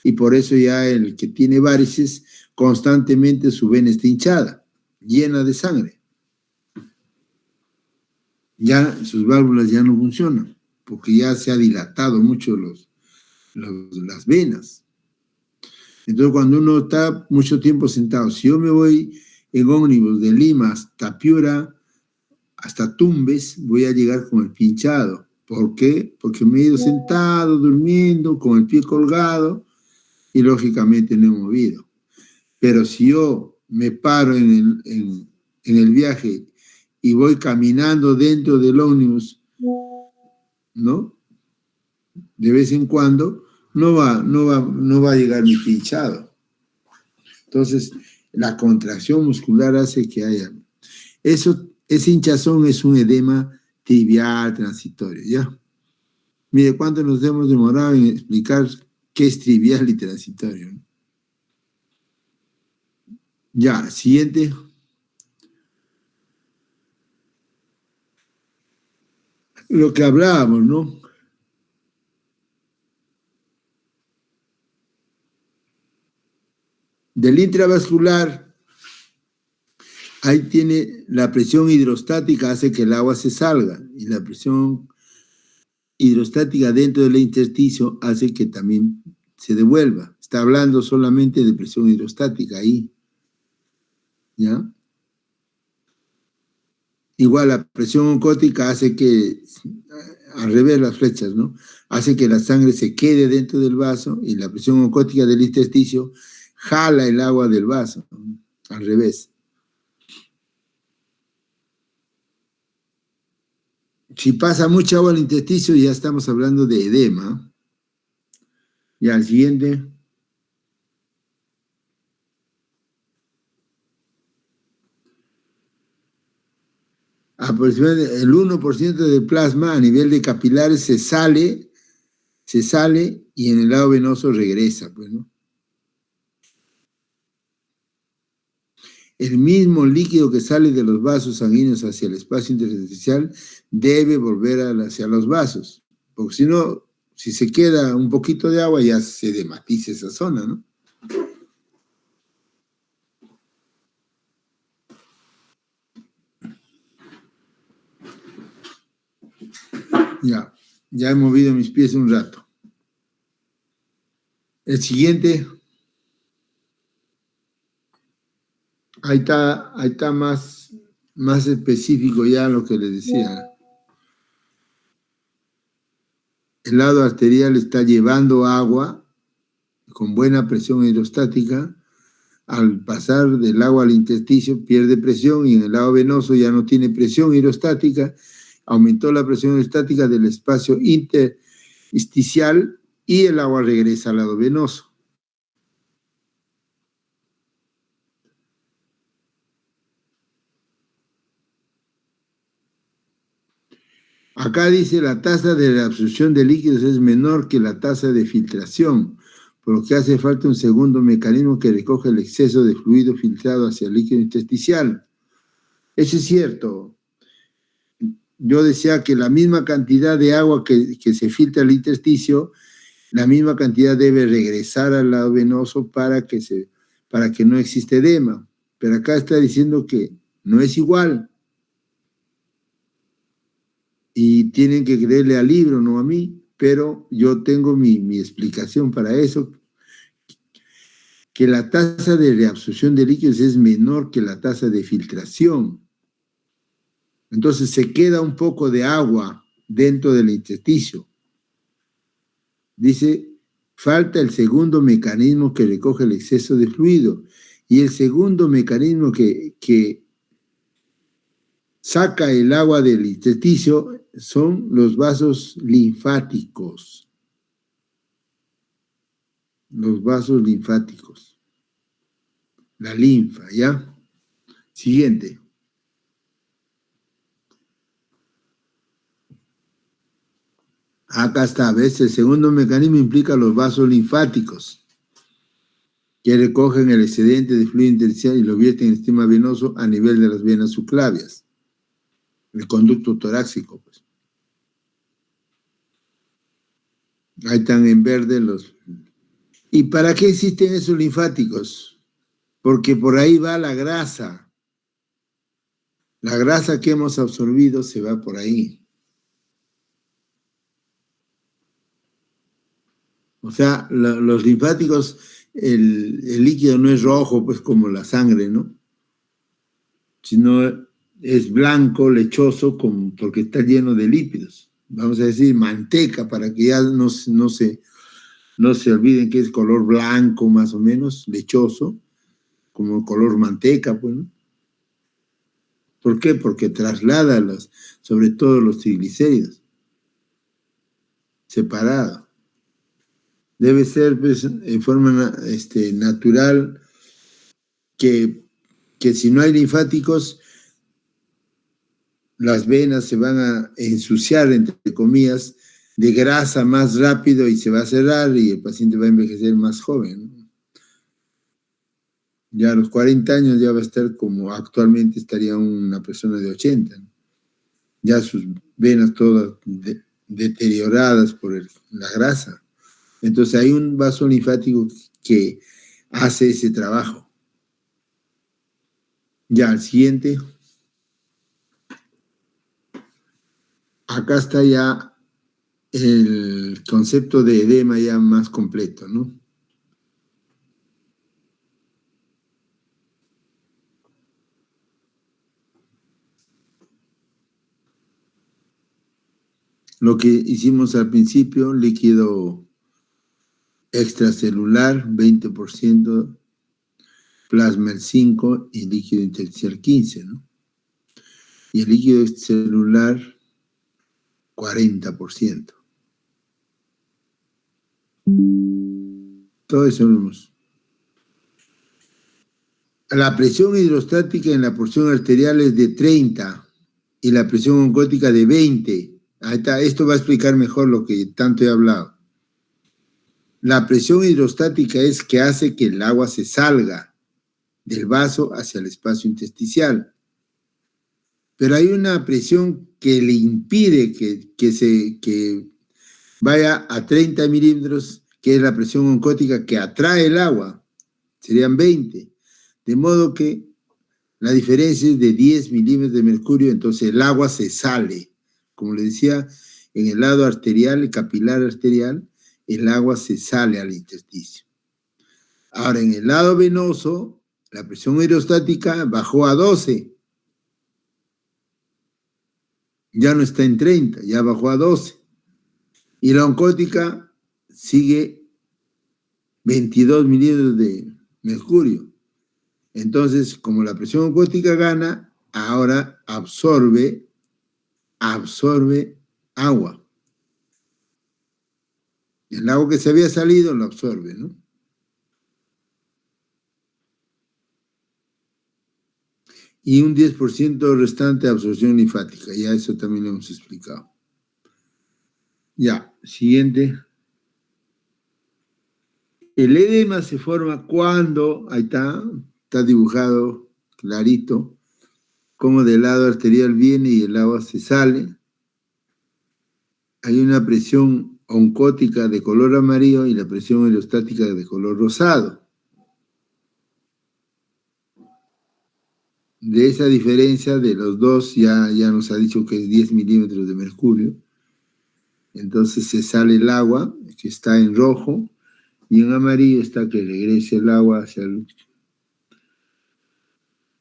Y por eso ya el que tiene varices, constantemente su vena está hinchada, llena de sangre. Ya sus válvulas ya no funcionan, porque ya se ha dilatado mucho las venas. Entonces, cuando uno está mucho tiempo sentado, si yo me voy en ómnibus de Lima hasta Piura, hasta Tumbes, voy a llegar con el pie hinchado. ¿Por qué? Porque me he ido sentado, durmiendo, con el pie colgado y lógicamente no he movido. Pero si yo me paro en el viaje y voy caminando dentro del ómnibus, ¿no? De vez en cuando, no va a llegar mi pie hinchado. Entonces, la contracción muscular hace que haya... Ese hinchazón es un edema tibial transitorio, ¿ya? Mire, ¿cuánto nos hemos demorado en explicar qué es trivial y transitorio? Ya, siguiente. Lo que hablábamos, ¿no? Del intravascular, ahí tiene la presión hidrostática, hace que el agua se salga, y la presión hidrostática dentro del intersticio hace que también se devuelva. Está hablando solamente de presión hidrostática ahí, ¿ya? Igual la presión oncótica hace que, al revés las flechas, ¿no? Hace que la sangre se quede dentro del vaso y la presión oncótica del intersticio jala el agua del vaso, ¿no? Al revés. Si pasa mucha agua al intersticio, ya estamos hablando de edema. Y al siguiente. Aproximadamente el 1% del plasma a nivel de capilares se sale y en el lado venoso regresa, pues, ¿no? El mismo líquido que sale de los vasos sanguíneos hacia el espacio intersticial debe volver hacia los vasos, porque si no, si se queda un poquito de agua ya se dematiza esa zona, ¿no? Ya he movido mis pies un rato. El siguiente, ahí está más específico ya lo que les decía. El lado arterial está llevando agua con buena presión hidrostática. Al pasar del agua al intersticio pierde presión y en el lado venoso ya no tiene presión hidrostática. Aumentó la presión hidrostática del espacio intersticial y el agua regresa al lado venoso. Acá dice la tasa de absorción de líquidos es menor que la tasa de filtración, por lo que hace falta un segundo mecanismo que recoge el exceso de fluido filtrado hacia el líquido intersticial. Eso es cierto. Yo decía que la misma cantidad de agua que se filtra al intersticio, la misma cantidad debe regresar al lado venoso para que no exista edema. Pero acá está diciendo que no es igual. Y tienen que creerle al libro, no a mí, pero yo tengo mi explicación para eso. que la tasa de reabsorción de líquidos es menor que la tasa de filtración. Entonces se queda un poco de agua dentro del intersticio. Dice, falta el segundo mecanismo que recoge el exceso de fluido. Y el segundo mecanismo que saca el agua del intersticio son los vasos linfáticos. Los vasos linfáticos. La linfa, ¿ya? Siguiente. Acá está, ¿ves? El segundo mecanismo implica los vasos linfáticos, que recogen el excedente de fluido intersticial y lo vierten en el sistema venoso a nivel de las venas subclavias, el conducto torácico. Pues. Ahí están en verde los... ¿Y para qué existen esos linfáticos? Porque por ahí va la grasa. La grasa que hemos absorbido se va por ahí. O sea, los linfáticos, el líquido no es rojo, pues como la sangre, ¿no? Sino es blanco, lechoso, porque está lleno de lípidos. Vamos a decir manteca, para que ya no se olviden que es color blanco, más o menos, lechoso, como color manteca, pues, ¿no? ¿Por qué? Porque traslada sobre todo los triglicéridos, separado. Debe ser pues, en forma natural que si no hay linfáticos, las venas se van a ensuciar, entre comillas, de grasa más rápido y se va a cerrar y el paciente va a envejecer más joven, ¿no? Ya a los 40 años ya va a estar como actualmente estaría una persona de 80, ¿no? Ya sus venas todas deterioradas por la grasa. Entonces hay un vaso linfático que hace ese trabajo. Ya, el siguiente. Acá está ya el concepto de edema ya más completo, ¿no? Lo que hicimos al principio, líquido extracelular, 20%, plasma el 5% y líquido intersticial 15%, ¿no? Y el líquido extracelular, 40%. Todo eso lo hemos. La presión hidrostática en la porción arterial es de 30 y la presión oncótica de 20. Ahí está, esto va a explicar mejor lo que tanto he hablado. La presión hidrostática es que hace que el agua se salga del vaso hacia el espacio intersticial. Pero hay una presión que le impide que vaya a 30 milímetros, que es la presión oncótica que atrae el agua. Serían 20. De modo que la diferencia es de 10 milímetros de mercurio, entonces el agua se sale. Como le decía, en el lado arterial, el capilar arterial, el agua se sale al intersticio. Ahora, en el lado venoso, la presión hidrostática bajó a 12. Ya no está en 30, ya bajó a 12. Y la oncótica sigue 22 milímetros de mercurio. Entonces, como la presión oncótica gana, ahora absorbe agua. El agua que se había salido lo absorbe, ¿no? Y un 10% restante de absorción linfática. Ya eso también lo hemos explicado. Ya, siguiente. El edema se forma cuando, ahí está dibujado clarito, como del lado arterial viene y el agua se sale. Hay una presión oncótica de color amarillo y la presión hidrostática de color rosado. De esa diferencia de los dos ya nos ha dicho que es 10 milímetros de mercurio. Entonces se sale el agua, que está en rojo, Y en amarillo está que regrese el agua hacia el...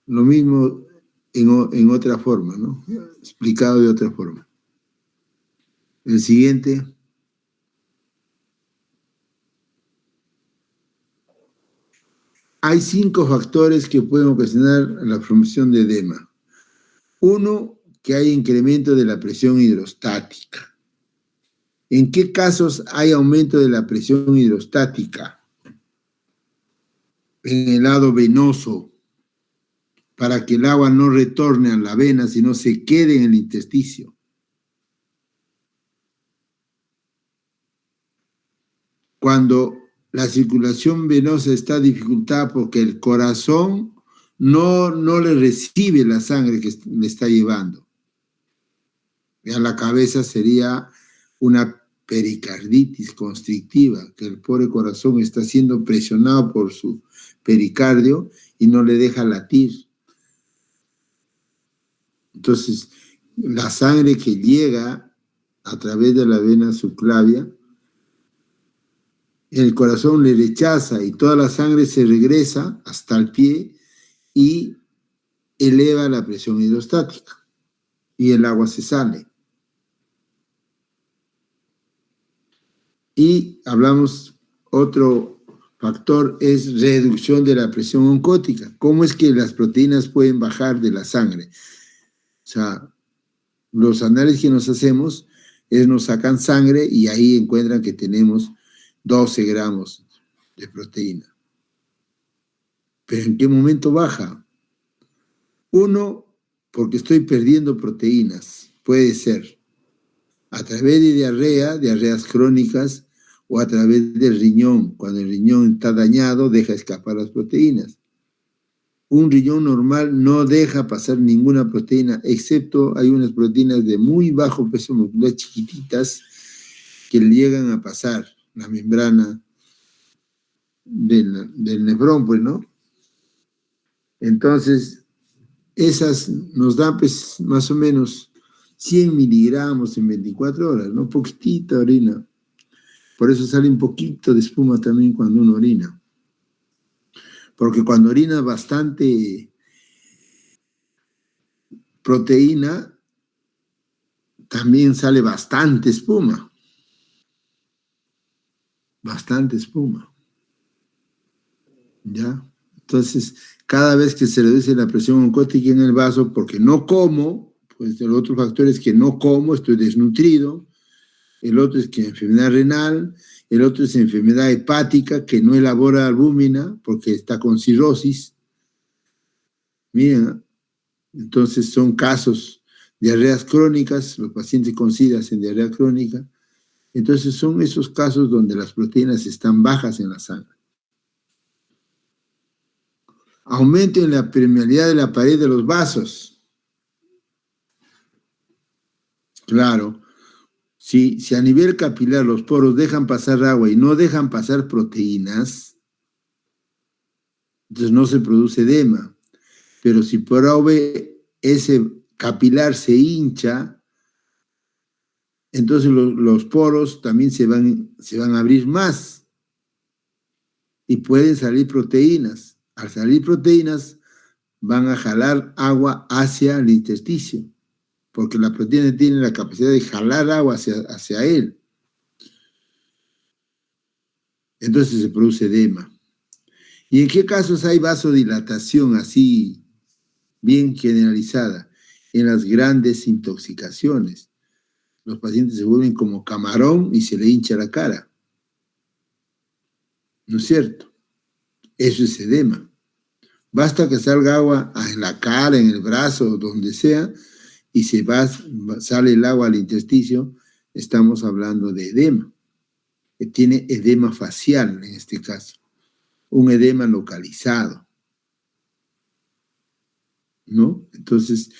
Lo mismo en otra forma, ¿no? Explicado de otra forma. El siguiente. Hay 5 factores que pueden ocasionar la formación de edema. 1, que hay incremento de la presión hidrostática. ¿En qué casos hay aumento de la presión hidrostática? En el lado venoso, para que el agua no retorne a la vena, sino se quede en el intersticio. Cuando la circulación venosa está dificultada porque el corazón no le recibe la sangre que le está llevando. A la cabeza sería una pericarditis constrictiva, que el pobre corazón está siendo presionado por su pericardio y no le deja latir. Entonces, la sangre que llega a través de la vena subclavia, el corazón le rechaza y toda la sangre se regresa hasta el pie y eleva la presión hidrostática y el agua se sale. Y hablamos, otro factor es reducción de la presión oncótica. ¿Cómo es que las proteínas pueden bajar de la sangre? O sea, los análisis que nos hacemos nos sacan sangre y ahí encuentran que tenemos 12 gramos de proteína. ¿Pero en qué momento baja? 1, porque estoy perdiendo proteínas. Puede ser a través de diarreas crónicas, o a través del riñón. Cuando el riñón está dañado, deja escapar las proteínas. Un riñón normal no deja pasar ninguna proteína, excepto hay unas proteínas de muy bajo peso molecular, chiquititas, que llegan a pasar la membrana del nefrón, pues, ¿no? Entonces, esas nos dan, pues, más o menos 100 miligramos en 24 horas, ¿no? Poquitita orina. Por eso sale un poquito de espuma también cuando uno orina. Porque cuando orina bastante proteína, también sale bastante espuma. Bastante espuma. ¿Ya? Entonces, cada vez que se reduce la presión oncótica en el vaso, porque no como, pues el otro factor es que no como, estoy desnutrido. El otro es que enfermedad renal, el otro es enfermedad hepática, que no elabora albúmina porque está con cirrosis. Miren, entonces son casos, diarreas crónicas, los pacientes con SIDA hacen diarrea crónica. Entonces son esos casos donde las proteínas están bajas en la sangre. Aumento en la permeabilidad de la pared de los vasos. Claro. Si a nivel capilar los poros dejan pasar agua y no dejan pasar proteínas, entonces no se produce edema. Pero si por A o B ese capilar se hincha, entonces los poros también se van a abrir más y pueden salir proteínas. Al salir proteínas van a jalar agua hacia el intersticio, porque la proteína tiene la capacidad de jalar agua hacia él. Entonces se produce edema. ¿Y en qué casos hay vasodilatación así bien generalizada? En las grandes intoxicaciones. Los pacientes se vuelven como camarón y se le hincha la cara. ¿No es cierto? Eso es edema. Basta que salga agua en la cara, en el brazo, donde sea, y sale el agua al intersticio, estamos hablando de edema. Tiene edema facial en este caso. Un edema localizado. ¿No? Entonces,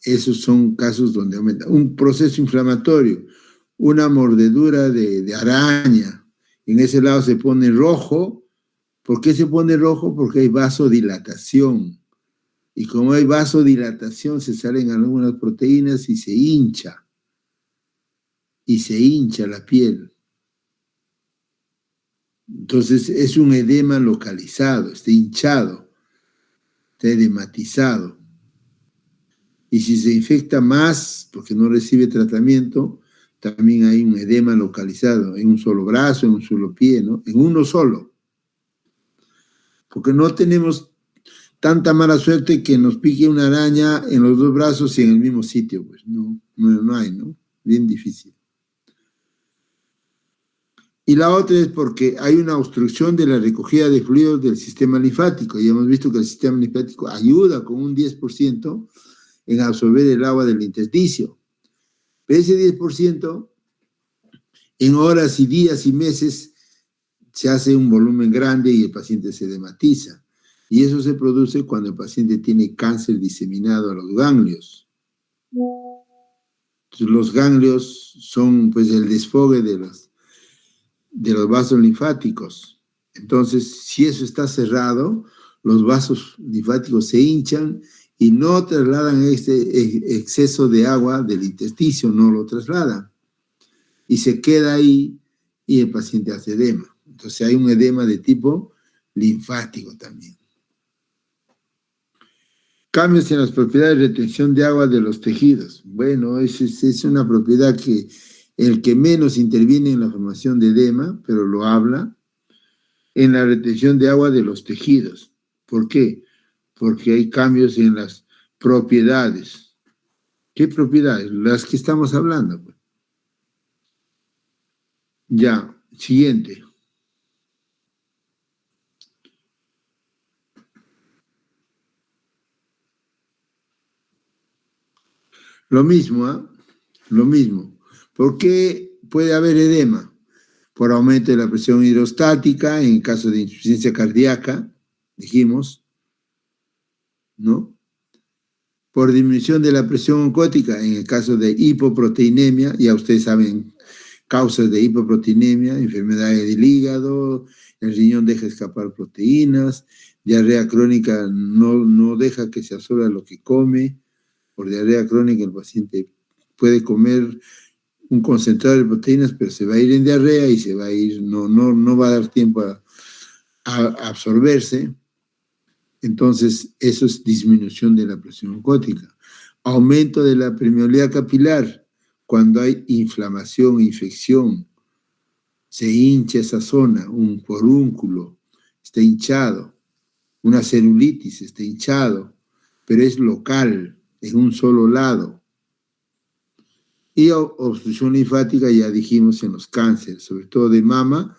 esos son casos donde aumenta. Un proceso inflamatorio, una mordedura de araña, en ese lado se pone rojo. ¿Por qué se pone rojo? Porque hay vasodilatación. Y como hay vasodilatación, se salen algunas proteínas y se hincha. Y se hincha la piel. Entonces es un edema localizado, está hinchado, está edematizado. Y si se infecta más porque no recibe tratamiento, también hay un edema localizado en un solo brazo, en un solo pie, ¿no? En uno solo. Porque no tenemos tanta mala suerte que nos pique una araña en los dos brazos y en el mismo sitio, pues no hay, ¿no? Bien difícil. Y la otra es porque hay una obstrucción de la recogida de fluidos del sistema linfático. Y hemos visto que el sistema linfático ayuda con un 10% en absorber el agua del intersticio. Pero ese 10%, en horas y días y meses, se hace un volumen grande y el paciente se edematiza. Y eso se produce cuando el paciente tiene cáncer diseminado a los ganglios. Entonces, los ganglios son pues el desfogue de los vasos linfáticos. Entonces, si eso está cerrado, los vasos linfáticos se hinchan y no trasladan este exceso de agua del intersticio, no lo trasladan. Y se queda ahí y el paciente hace edema. Entonces hay un edema de tipo linfático también. Cambios en las propiedades de retención de agua de los tejidos. Bueno, es una propiedad que el que menos interviene en la formación de edema, pero lo habla, en la retención de agua de los tejidos. ¿Por qué? Porque hay cambios en las propiedades. ¿Qué propiedades? Las que estamos hablando. Pues. Ya, siguiente. Lo mismo, ¿eh? Lo mismo. ¿Por qué puede haber edema? Por aumento de la presión hidrostática, en caso de insuficiencia cardíaca, dijimos, ¿no? Por disminución de la presión oncótica, en el caso de hipoproteinemia, ya ustedes saben, causas de hipoproteinemia, enfermedades del hígado, el riñón deja escapar proteínas, diarrea crónica no deja que se absorba lo que come. Por diarrea crónica el paciente puede comer un concentrado de proteínas, pero se va a ir en diarrea y se va a ir, no va a dar tiempo a absorberse. Entonces, eso es disminución de la presión oncótica. Aumento de la permeabilidad capilar, cuando hay inflamación, infección, se hincha esa zona, un forúnculo está hinchado, una celulitis está hinchado, pero es local, en un solo lado. Y obstrucción linfática, ya dijimos, en los cánceres, sobre todo de mama,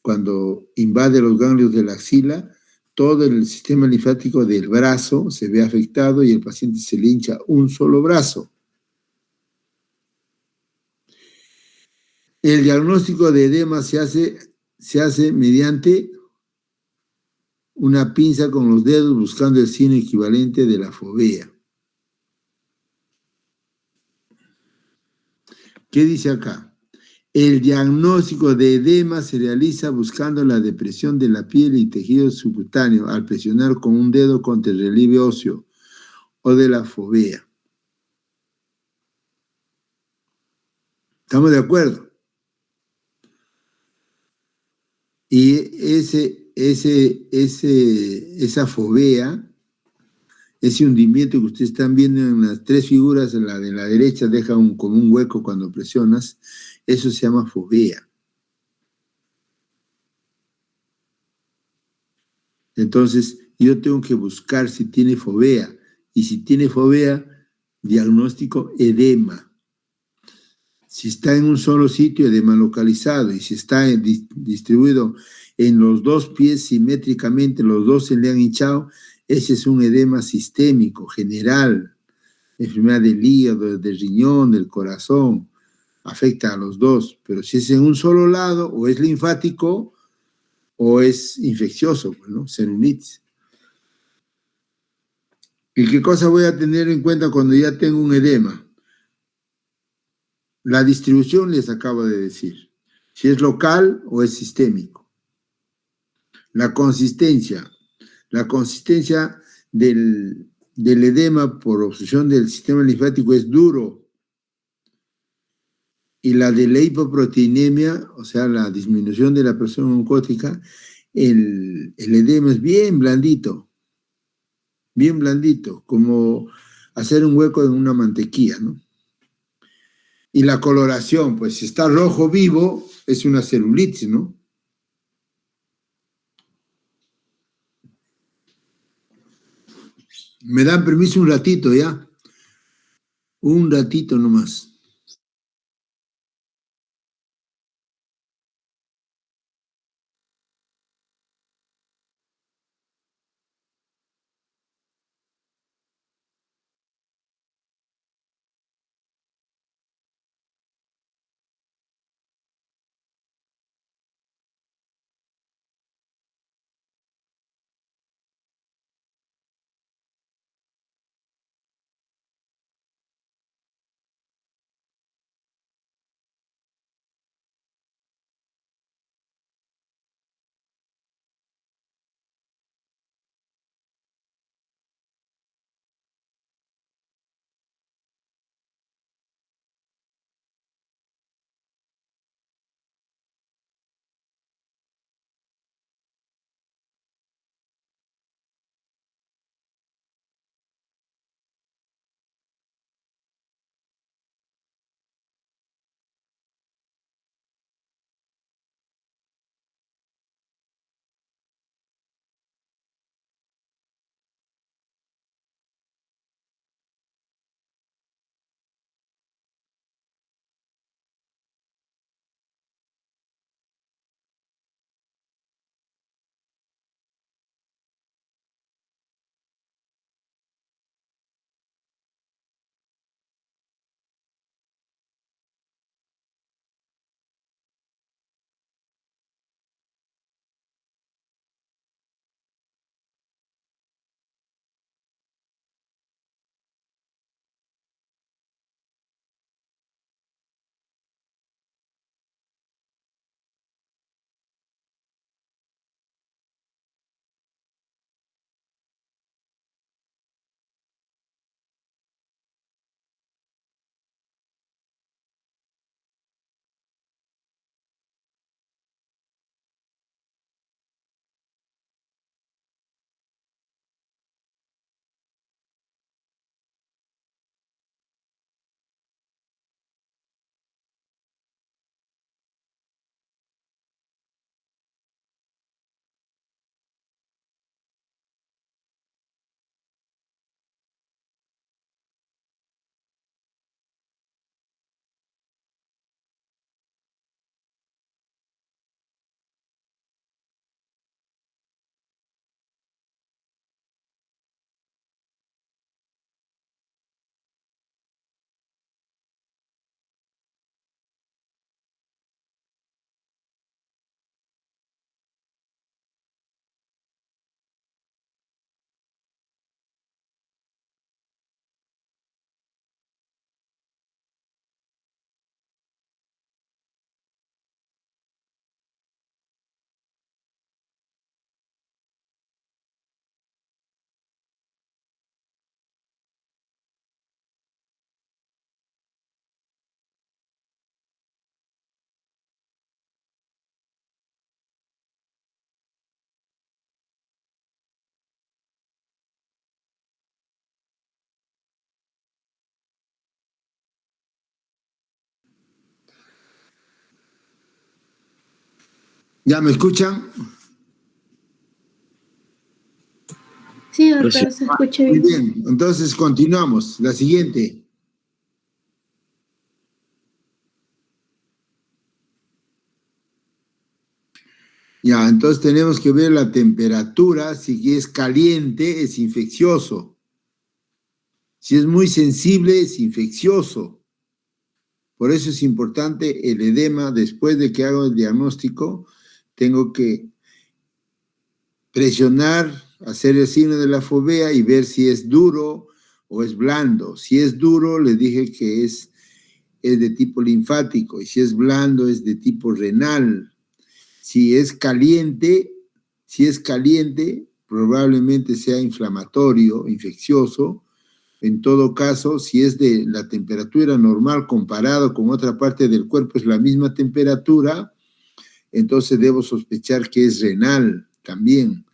cuando invade los ganglios de la axila, todo el sistema linfático del brazo se ve afectado y el paciente se le hincha un solo brazo. El diagnóstico de edema se hace mediante una pinza con los dedos buscando el signo equivalente de la fovea. ¿Qué dice acá? El diagnóstico de edema se realiza buscando la depresión de la piel y tejido subcutáneo al presionar con un dedo contra el relieve óseo o de la fovea. ¿Estamos de acuerdo? Y esa fovea, ese hundimiento que ustedes están viendo en las tres figuras, la de la derecha deja como un hueco cuando presionas, eso se llama fovea. Entonces, yo tengo que buscar si tiene fovea, y si tiene fovea, diagnóstico edema. Si está en un solo sitio, edema localizado, y si está distribuido en los dos pies simétricamente, los dos se le han hinchado, ese es un edema sistémico, general, enfermedad del hígado, del riñón, del corazón, afecta a los dos, pero si es en un solo lado, o es linfático, o es infeccioso, ¿no? Celulitis. ¿Y qué cosa voy a tener en cuenta cuando ya tengo un edema? La distribución les acabo de decir, si es local o es sistémico. La consistencia del edema por obstrucción del sistema linfático es duro. Y la de la hipoproteinemia, o sea, la disminución de la presión oncótica, el edema es bien blandito, como hacer un hueco en una mantequilla, ¿no? Y la coloración, pues si está rojo vivo, es una celulitis, ¿no? Me dan permiso un ratito, ¿ya? Un ratito nomás. ¿Ya me escuchan? Sí, doctor, se escucha Muy bien. bien, entonces continuamos. La siguiente. Ya, entonces tenemos que ver la temperatura. Si es caliente, es infeccioso. Si es muy sensible, es infeccioso. Por eso es importante el edema. Después de que hago el diagnóstico, tengo que presionar, hacer el signo de la fovea y ver si es duro o es blando. Si es duro, le dije que es de tipo linfático, y si es blando, es de tipo renal. Si es caliente, probablemente sea inflamatorio, infeccioso, En todo caso, si es de la temperatura normal comparado con otra parte del cuerpo, es la misma temperatura, entonces debo sospechar que es renal también,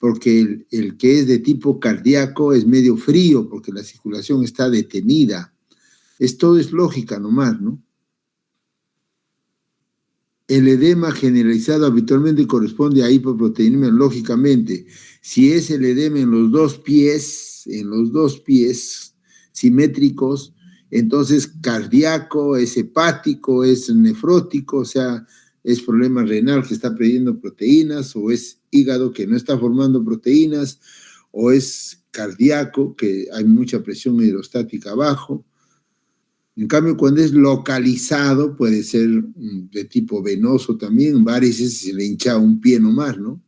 porque el que es de tipo cardíaco es medio frío, porque la circulación está detenida. Todo es lógica nomás, ¿no? El edema generalizado habitualmente corresponde a hipoproteinemia, lógicamente. Si es el edema en los dos pies simétricos, entonces cardíaco, es hepático, es nefrótico, o sea, es problema renal que está perdiendo proteínas, o es hígado que no está formando proteínas, o es cardíaco, que hay mucha presión hidrostática abajo. En cambio, cuando es localizado, puede ser de tipo venoso también, varices se le hincha un pie nomás, ¿no?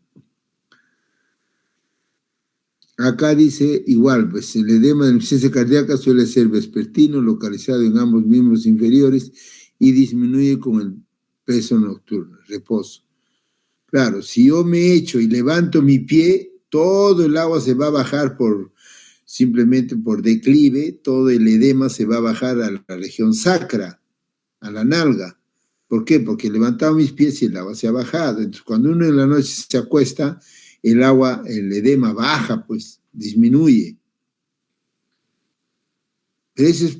Acá dice igual, pues el edema de insuficiencia cardíaca suele ser vespertino, localizado en ambos miembros inferiores y disminuye con el peso nocturno, reposo. Claro, si yo me echo y levanto mi pie, todo el agua se va a bajar simplemente por declive, todo el edema se va a bajar a la región sacra, a la nalga. ¿Por qué? Porque he levantado mis pies y el agua se ha bajado. Entonces, cuando uno en la noche se acuesta, el agua, el edema baja, pues disminuye. Pero eso es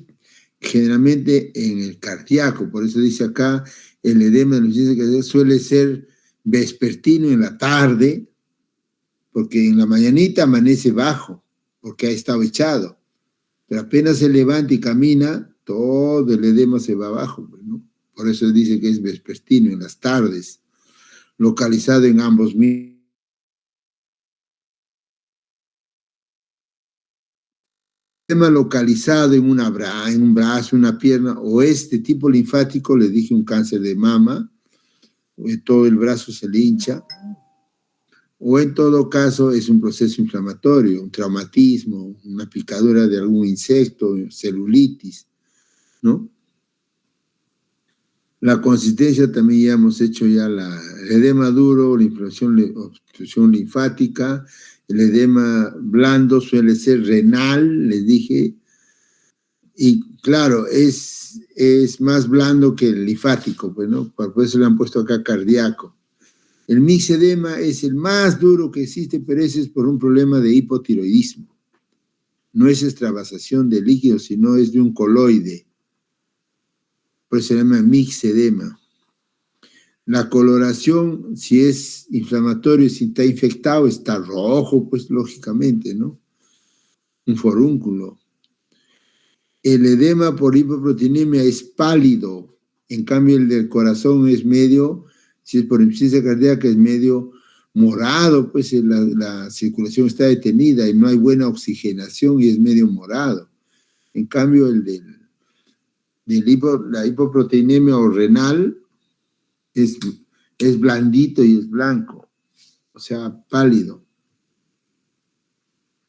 generalmente en el cardíaco, por eso dice acá, el edema de la insuficiencia cardíaca suele ser vespertino en la tarde, porque en la mañanita amanece bajo, porque ha estado echado. Pero apenas se levanta y camina, todo el edema se va abajo, ¿no? Por eso dice que es vespertino en las tardes, localizado en ambos miembros. Edema localizado en un brazo, una pierna, o este tipo linfático, le dije un cáncer de mama, todo el brazo se le hincha, o en todo caso es un proceso inflamatorio, un traumatismo, una picadura de algún insecto, celulitis, ¿no? La consistencia también ya hemos hecho ya el edema duro, la obstrucción linfática, el edema blando suele ser renal, les dije, y claro, es más blando que el linfático, pues, ¿no? Por eso le han puesto acá cardíaco. El mixedema es el más duro que existe, pero ese es por un problema de hipotiroidismo. No es extravasación de líquidos, sino es de un coloide. Por eso se llama mixedema. La coloración, si es inflamatorio, si está infectado, está rojo, pues lógicamente, ¿no? Un forúnculo. El edema por hipoproteinemia es pálido, en cambio el del corazón es medio, si es por insuficiencia cardíaca es medio morado, pues la circulación está detenida y no hay buena oxigenación y es medio morado. En cambio la hipoproteinemia o renal es blandito y es blanco, o sea, pálido.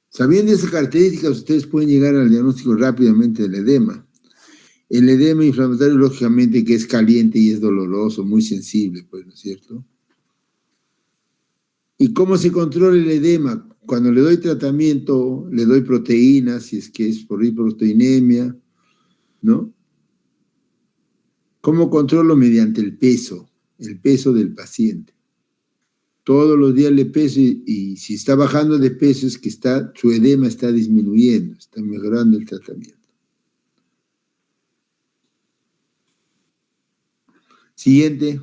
Sabiendo esas características, ustedes pueden llegar al diagnóstico rápidamente del edema. El edema inflamatorio, lógicamente, que es caliente y es doloroso, muy sensible, pues, ¿no es cierto? ¿Y cómo se controla el edema? Cuando le doy tratamiento, le doy proteínas, si es que es por hipoproteinemia, ¿no? ¿Cómo controlo? Mediante el peso del paciente. Todos los días le peso y si está bajando de peso es que su edema está disminuyendo, está mejorando el tratamiento. Siguiente.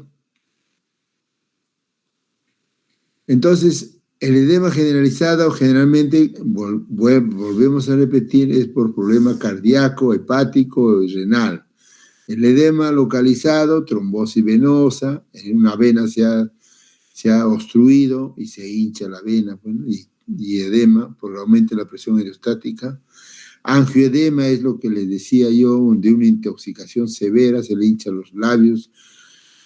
Entonces, el edema generalizado generalmente, volvemos a repetir, es por problema cardíaco, hepático y renal. El edema localizado, trombosis venosa, en una vena se ha obstruido y se hincha la vena, bueno, y edema por aumento de la presión hidrostática. Angioedema es lo que les decía yo, de una intoxicación severa, se le hincha los labios,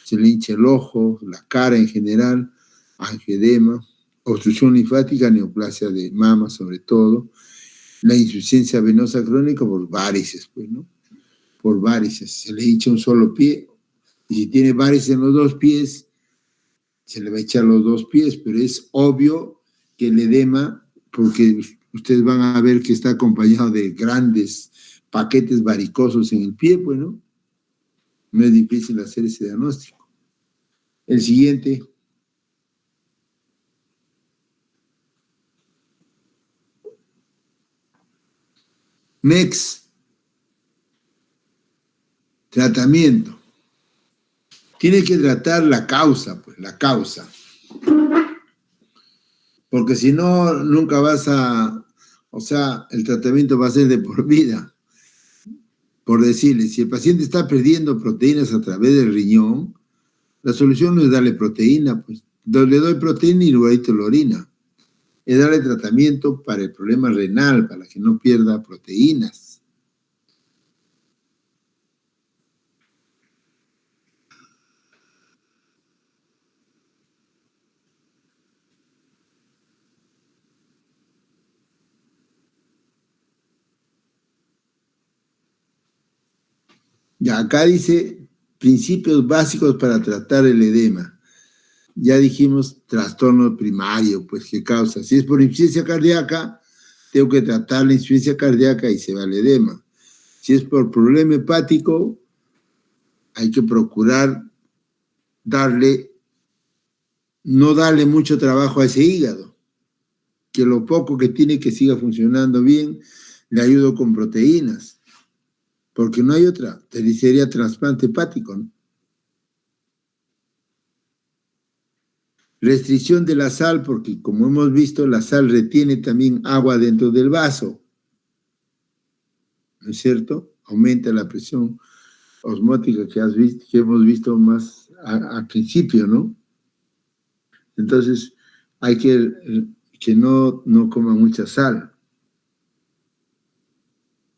se le hincha el ojo, la cara en general, angioedema, obstrucción linfática, neoplasia de mama sobre todo, la insuficiencia venosa crónica por varices, pues, ¿no? Por varices, se le hincha un solo pie, y si tiene varices en los dos pies, se le va a echar los dos pies, pero es obvio que el edema, porque Ustedes van a ver que está acompañado de grandes paquetes varicosos en el pie, pues, ¿no? No es difícil hacer ese diagnóstico. El siguiente. MEX. Tratamiento. Tiene que tratar la causa, pues, la causa. Porque si no, nunca vas a... O sea, el tratamiento va a ser de por vida. Por decirle, si el paciente está perdiendo proteínas a través del riñón, la solución no es darle proteína, pues. Le doy proteína y luego lo orina. Es darle tratamiento para el problema renal, para que no pierda proteínas. Ya, acá dice principios básicos para tratar el edema. Ya dijimos trastorno primario, pues que causa. Si es por insuficiencia cardíaca, tengo que tratar la insuficiencia cardíaca y se va el edema. Si es por problema hepático, hay que procurar no darle mucho trabajo a ese hígado, que lo poco que tiene que siga funcionando bien, le ayudo con proteínas, porque no hay otra, sería trasplante hepático, ¿no? Restricción de la sal, porque como hemos visto, la sal retiene también agua dentro del vaso, ¿no es cierto? Aumenta la presión osmótica que hemos visto más al principio, ¿no? Entonces, hay que no coma mucha sal,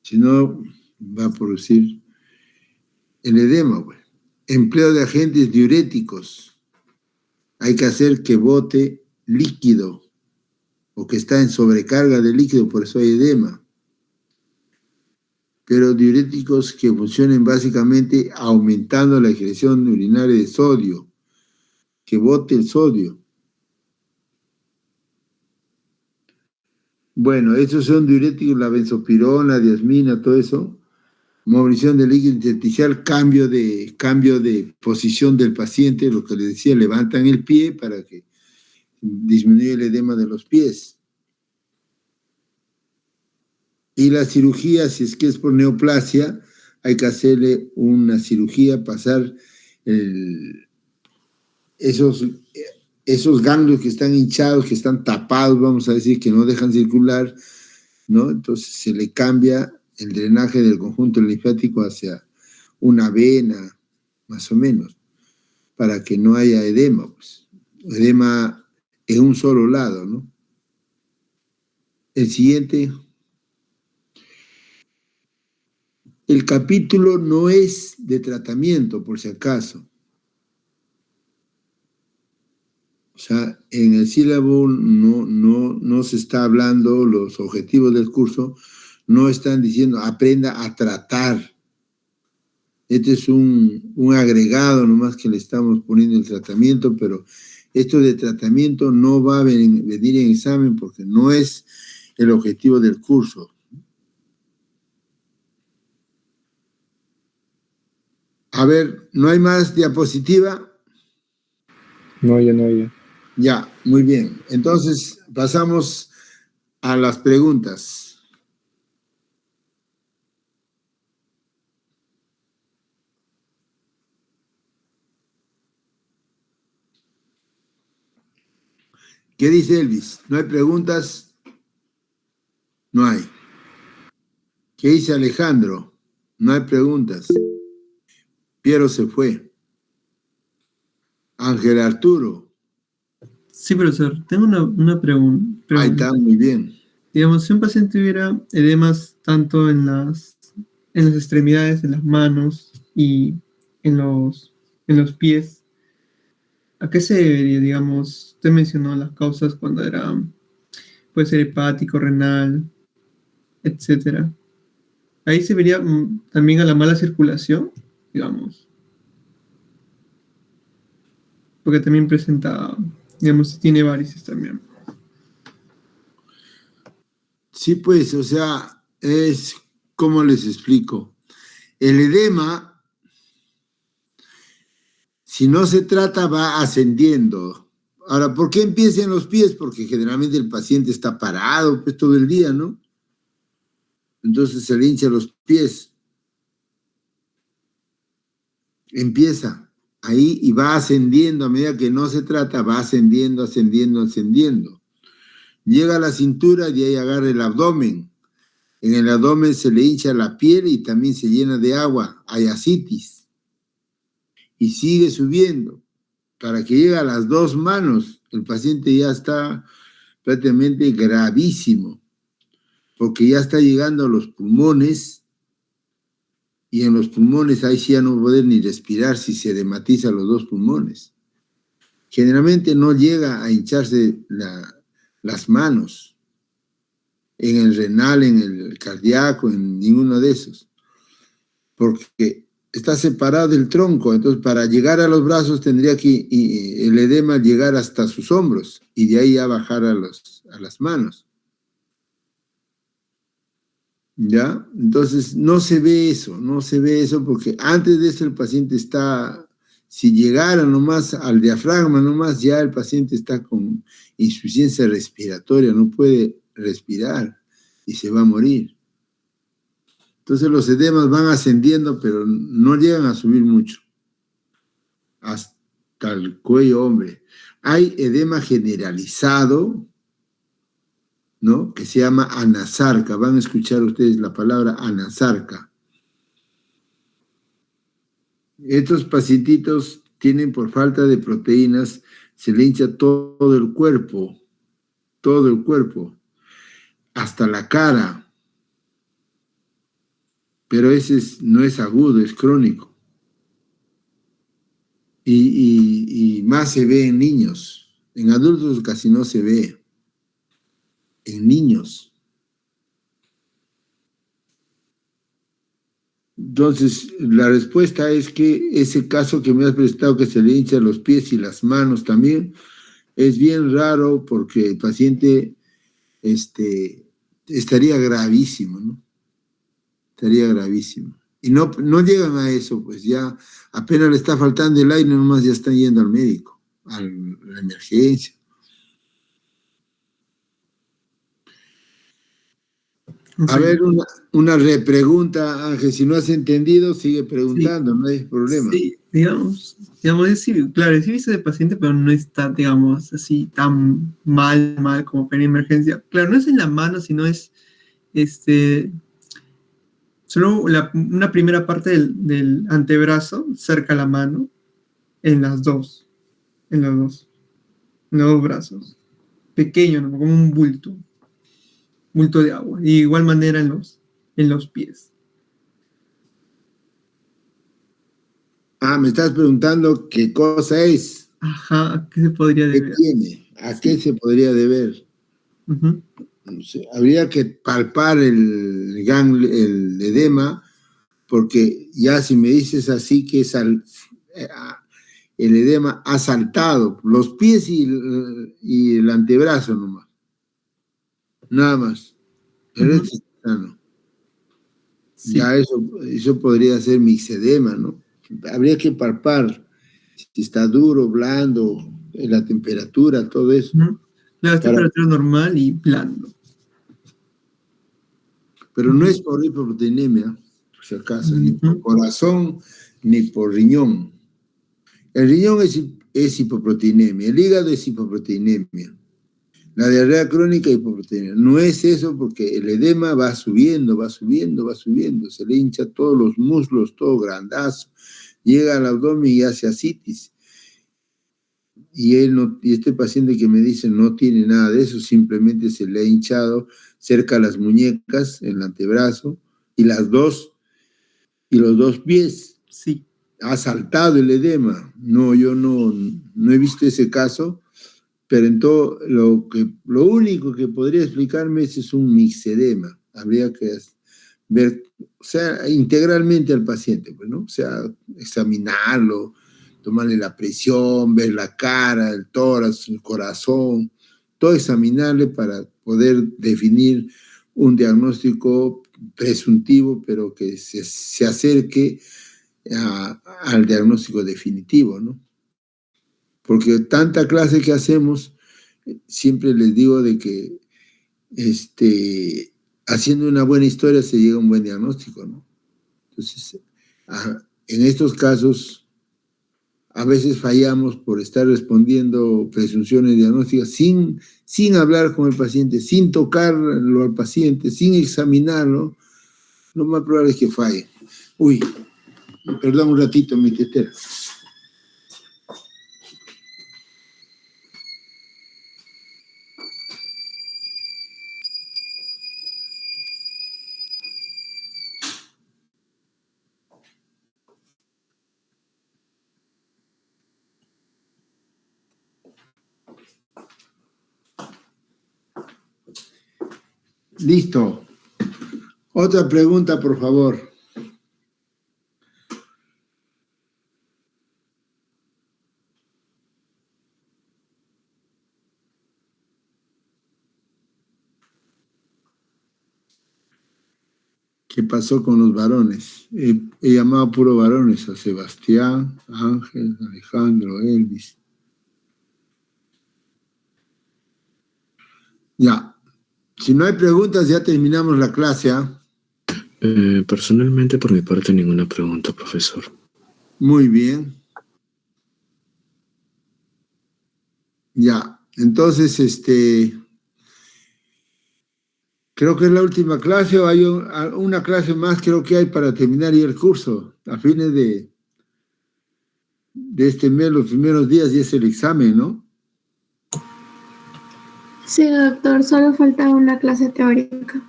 si no va a producir el edema, güey. Empleo de agentes diuréticos. Hay que hacer que bote líquido o que está en sobrecarga de líquido, por eso hay edema. Pero diuréticos que funcionen básicamente aumentando la excreción urinaria de sodio, que bote el sodio. Bueno, esos son diuréticos, la benzopirona, diazmina, todo eso. Movilización del líquido intersticial, cambio de posición del paciente, lo que les decía, levantan el pie para que disminuya el edema de los pies. Y la cirugía, si es que es por neoplasia, hay que hacerle una cirugía, pasar esos ganglios que están hinchados, que están tapados, vamos a decir, que no dejan circular, ¿no? Entonces se le cambia el drenaje del conjunto linfático hacia una vena, más o menos, para que no haya edema, pues. Edema en un solo lado, ¿no? El siguiente. El capítulo no es de tratamiento, por si acaso. O sea, en el sílabo no se está hablando, los objetivos del curso no están diciendo aprenda a tratar. Este es un agregado nomás que le estamos poniendo el tratamiento, pero esto de tratamiento no va a venir en examen porque no es el objetivo del curso. A ver, ¿no hay más diapositiva? No, ya no hay. Ya, muy bien. Entonces, pasamos a las preguntas. ¿Qué dice Elvis? ¿No hay preguntas? No hay. ¿Qué dice Alejandro? No hay preguntas. Piero se fue. Ángel Arturo. Sí, profesor, tengo una pregunta. Ahí está, muy bien. Digamos, si un paciente tuviera edemas tanto en las extremidades, en las manos y en los pies, ¿a qué se debería? Digamos, usted mencionó las causas cuando puede ser hepático, renal, etcétera. Ahí se vería también a la mala circulación, digamos, porque también presenta, digamos, tiene varices también. Sí, pues, o sea, ¿cómo les explico? El edema, si no se trata, va ascendiendo. Ahora, ¿por qué empieza en los pies? Porque generalmente el paciente está parado pues todo el día, ¿no? Entonces se le hincha los pies. Empieza ahí y va ascendiendo a medida que no se trata, va ascendiendo, ascendiendo, ascendiendo. Llega a la cintura y de ahí agarra el abdomen. En el abdomen se le hincha la piel y también se llena de agua, hay ascitis. Y sigue subiendo. Para que llegue a las 2 manos, el paciente ya está prácticamente gravísimo, porque ya está llegando a los pulmones, y en los pulmones ahí sí ya no va a poder ni respirar si se edematiza los 2 pulmones. Generalmente no llega a hincharse las manos, en el renal, en el cardíaco, en ninguno de esos, porque está separado del tronco. Entonces para llegar a los brazos tendría que el edema llegar hasta sus hombros y de ahí ya bajar a las manos. ¿Ya? Entonces no se ve eso porque antes de eso el paciente está, si llegara nomás al diafragma nomás, ya el paciente está con insuficiencia respiratoria, no puede respirar y se va a morir. Entonces los edemas van ascendiendo, pero no llegan a subir mucho, hasta el cuello, hombre. Hay edema generalizado, ¿no? Que se llama anasarca. Van a escuchar ustedes la palabra anasarca. Estos pacientitos tienen, por falta de proteínas, se le hincha todo el cuerpo, hasta la cara. Pero ese no es agudo, es crónico. Y más se ve en niños. En adultos casi no se ve. En niños. Entonces, la respuesta es que ese caso que me has presentado, que se le hinchan los pies y las manos también, es bien raro porque el paciente estaría gravísimo, ¿no? Estaría gravísimo. Y no llegan a eso, pues ya apenas le está faltando el aire, nomás ya están yendo al médico, a la emergencia. A ver, una repregunta, Ángel, si no has entendido, sigue preguntando, sí, no hay problema. Sí, digamos, claro, sí viste de paciente, pero no está, digamos, así tan mal como para emergencia. Claro, no es en la mano, sino es, solo una primera parte del antebrazo, cerca a la mano, en los dos brazos. Pequeño, ¿no? Como un bulto de agua. Y de igual manera en los pies. Me estás preguntando qué cosa es. Ajá, ¿a qué se podría deber? ¿Qué tiene? ¿A qué se podría deber? Uh-huh. No sé, habría que palpar el edema, porque ya si me dices así que el edema ha saltado los pies y el antebrazo nomás. Nada más. El resto está sano. Sí. Ya eso podría ser mixedema, ¿no? Habría que palpar si está duro, blando, la temperatura, todo eso. Uh-huh. La temperatura normal y blando. Pero no es por hipoproteinemia, por si acaso, ni por corazón, ni por riñón. El riñón es hipoproteinemia, el hígado es hipoproteinemia. La diarrea crónica es hipoproteinemia. No es eso porque el edema va subiendo, se le hincha todos los muslos, todo grandazo, llega al abdomen y hace ascitis. Y este paciente que me dice no tiene nada de eso, simplemente se le ha hinchado cerca a las muñecas, en el antebrazo, y los dos pies. Sí. Ha saltado el edema. No, yo no he visto ese caso, pero en todo lo único que podría explicarme es un mixedema. Habría que ver, o sea, integralmente al paciente, pues, ¿no? O sea, examinarlo, tomarle la presión, ver la cara, el tórax, el corazón, todo examinarle para poder definir un diagnóstico presuntivo, pero que se acerque al diagnóstico definitivo, ¿no? Porque tanta clase que hacemos, siempre les digo de que haciendo una buena historia se llega a un buen diagnóstico, ¿no? Entonces, en estos casos, a veces fallamos por estar respondiendo presunciones diagnósticas sin hablar con el paciente, sin tocarlo al paciente, sin examinarlo. Lo más probable es que falle. Uy, perdón un ratito, mi tetera. Listo. Otra pregunta, por favor. ¿Qué pasó con los varones? He llamado puro varones, a Sebastián, Ángel, Alejandro, Elvis. Ya. Si no hay preguntas, ya terminamos la clase, ¿ah? Personalmente, por mi parte, ninguna pregunta, profesor. Muy bien. Ya. Entonces, creo que es la última clase, o hay una clase más, creo que hay para terminar ya el curso. A fines de este mes, los primeros días, y es el examen, ¿no? Sí, doctor, solo falta una clase teórica.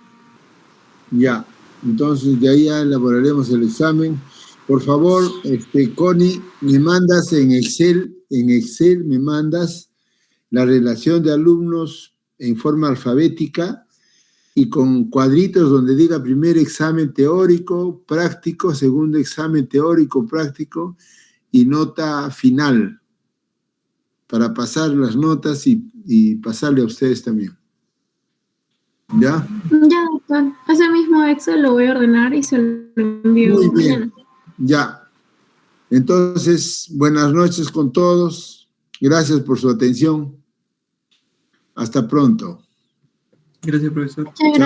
Ya, entonces de ahí ya elaboraremos el examen. Por favor, Connie, me mandas en Excel me mandas la relación de alumnos en forma alfabética y con cuadritos donde diga primer examen teórico, práctico, segundo examen teórico, práctico y nota final, para pasar las notas y pasarle a ustedes también. ¿Ya? Ya, doctor. Ese mismo Excel lo voy a ordenar y se lo envío Muy bien. mañana. Ya. Entonces, buenas noches con todos. Gracias por su atención. Hasta pronto. Gracias, profesor. Muchas gracias.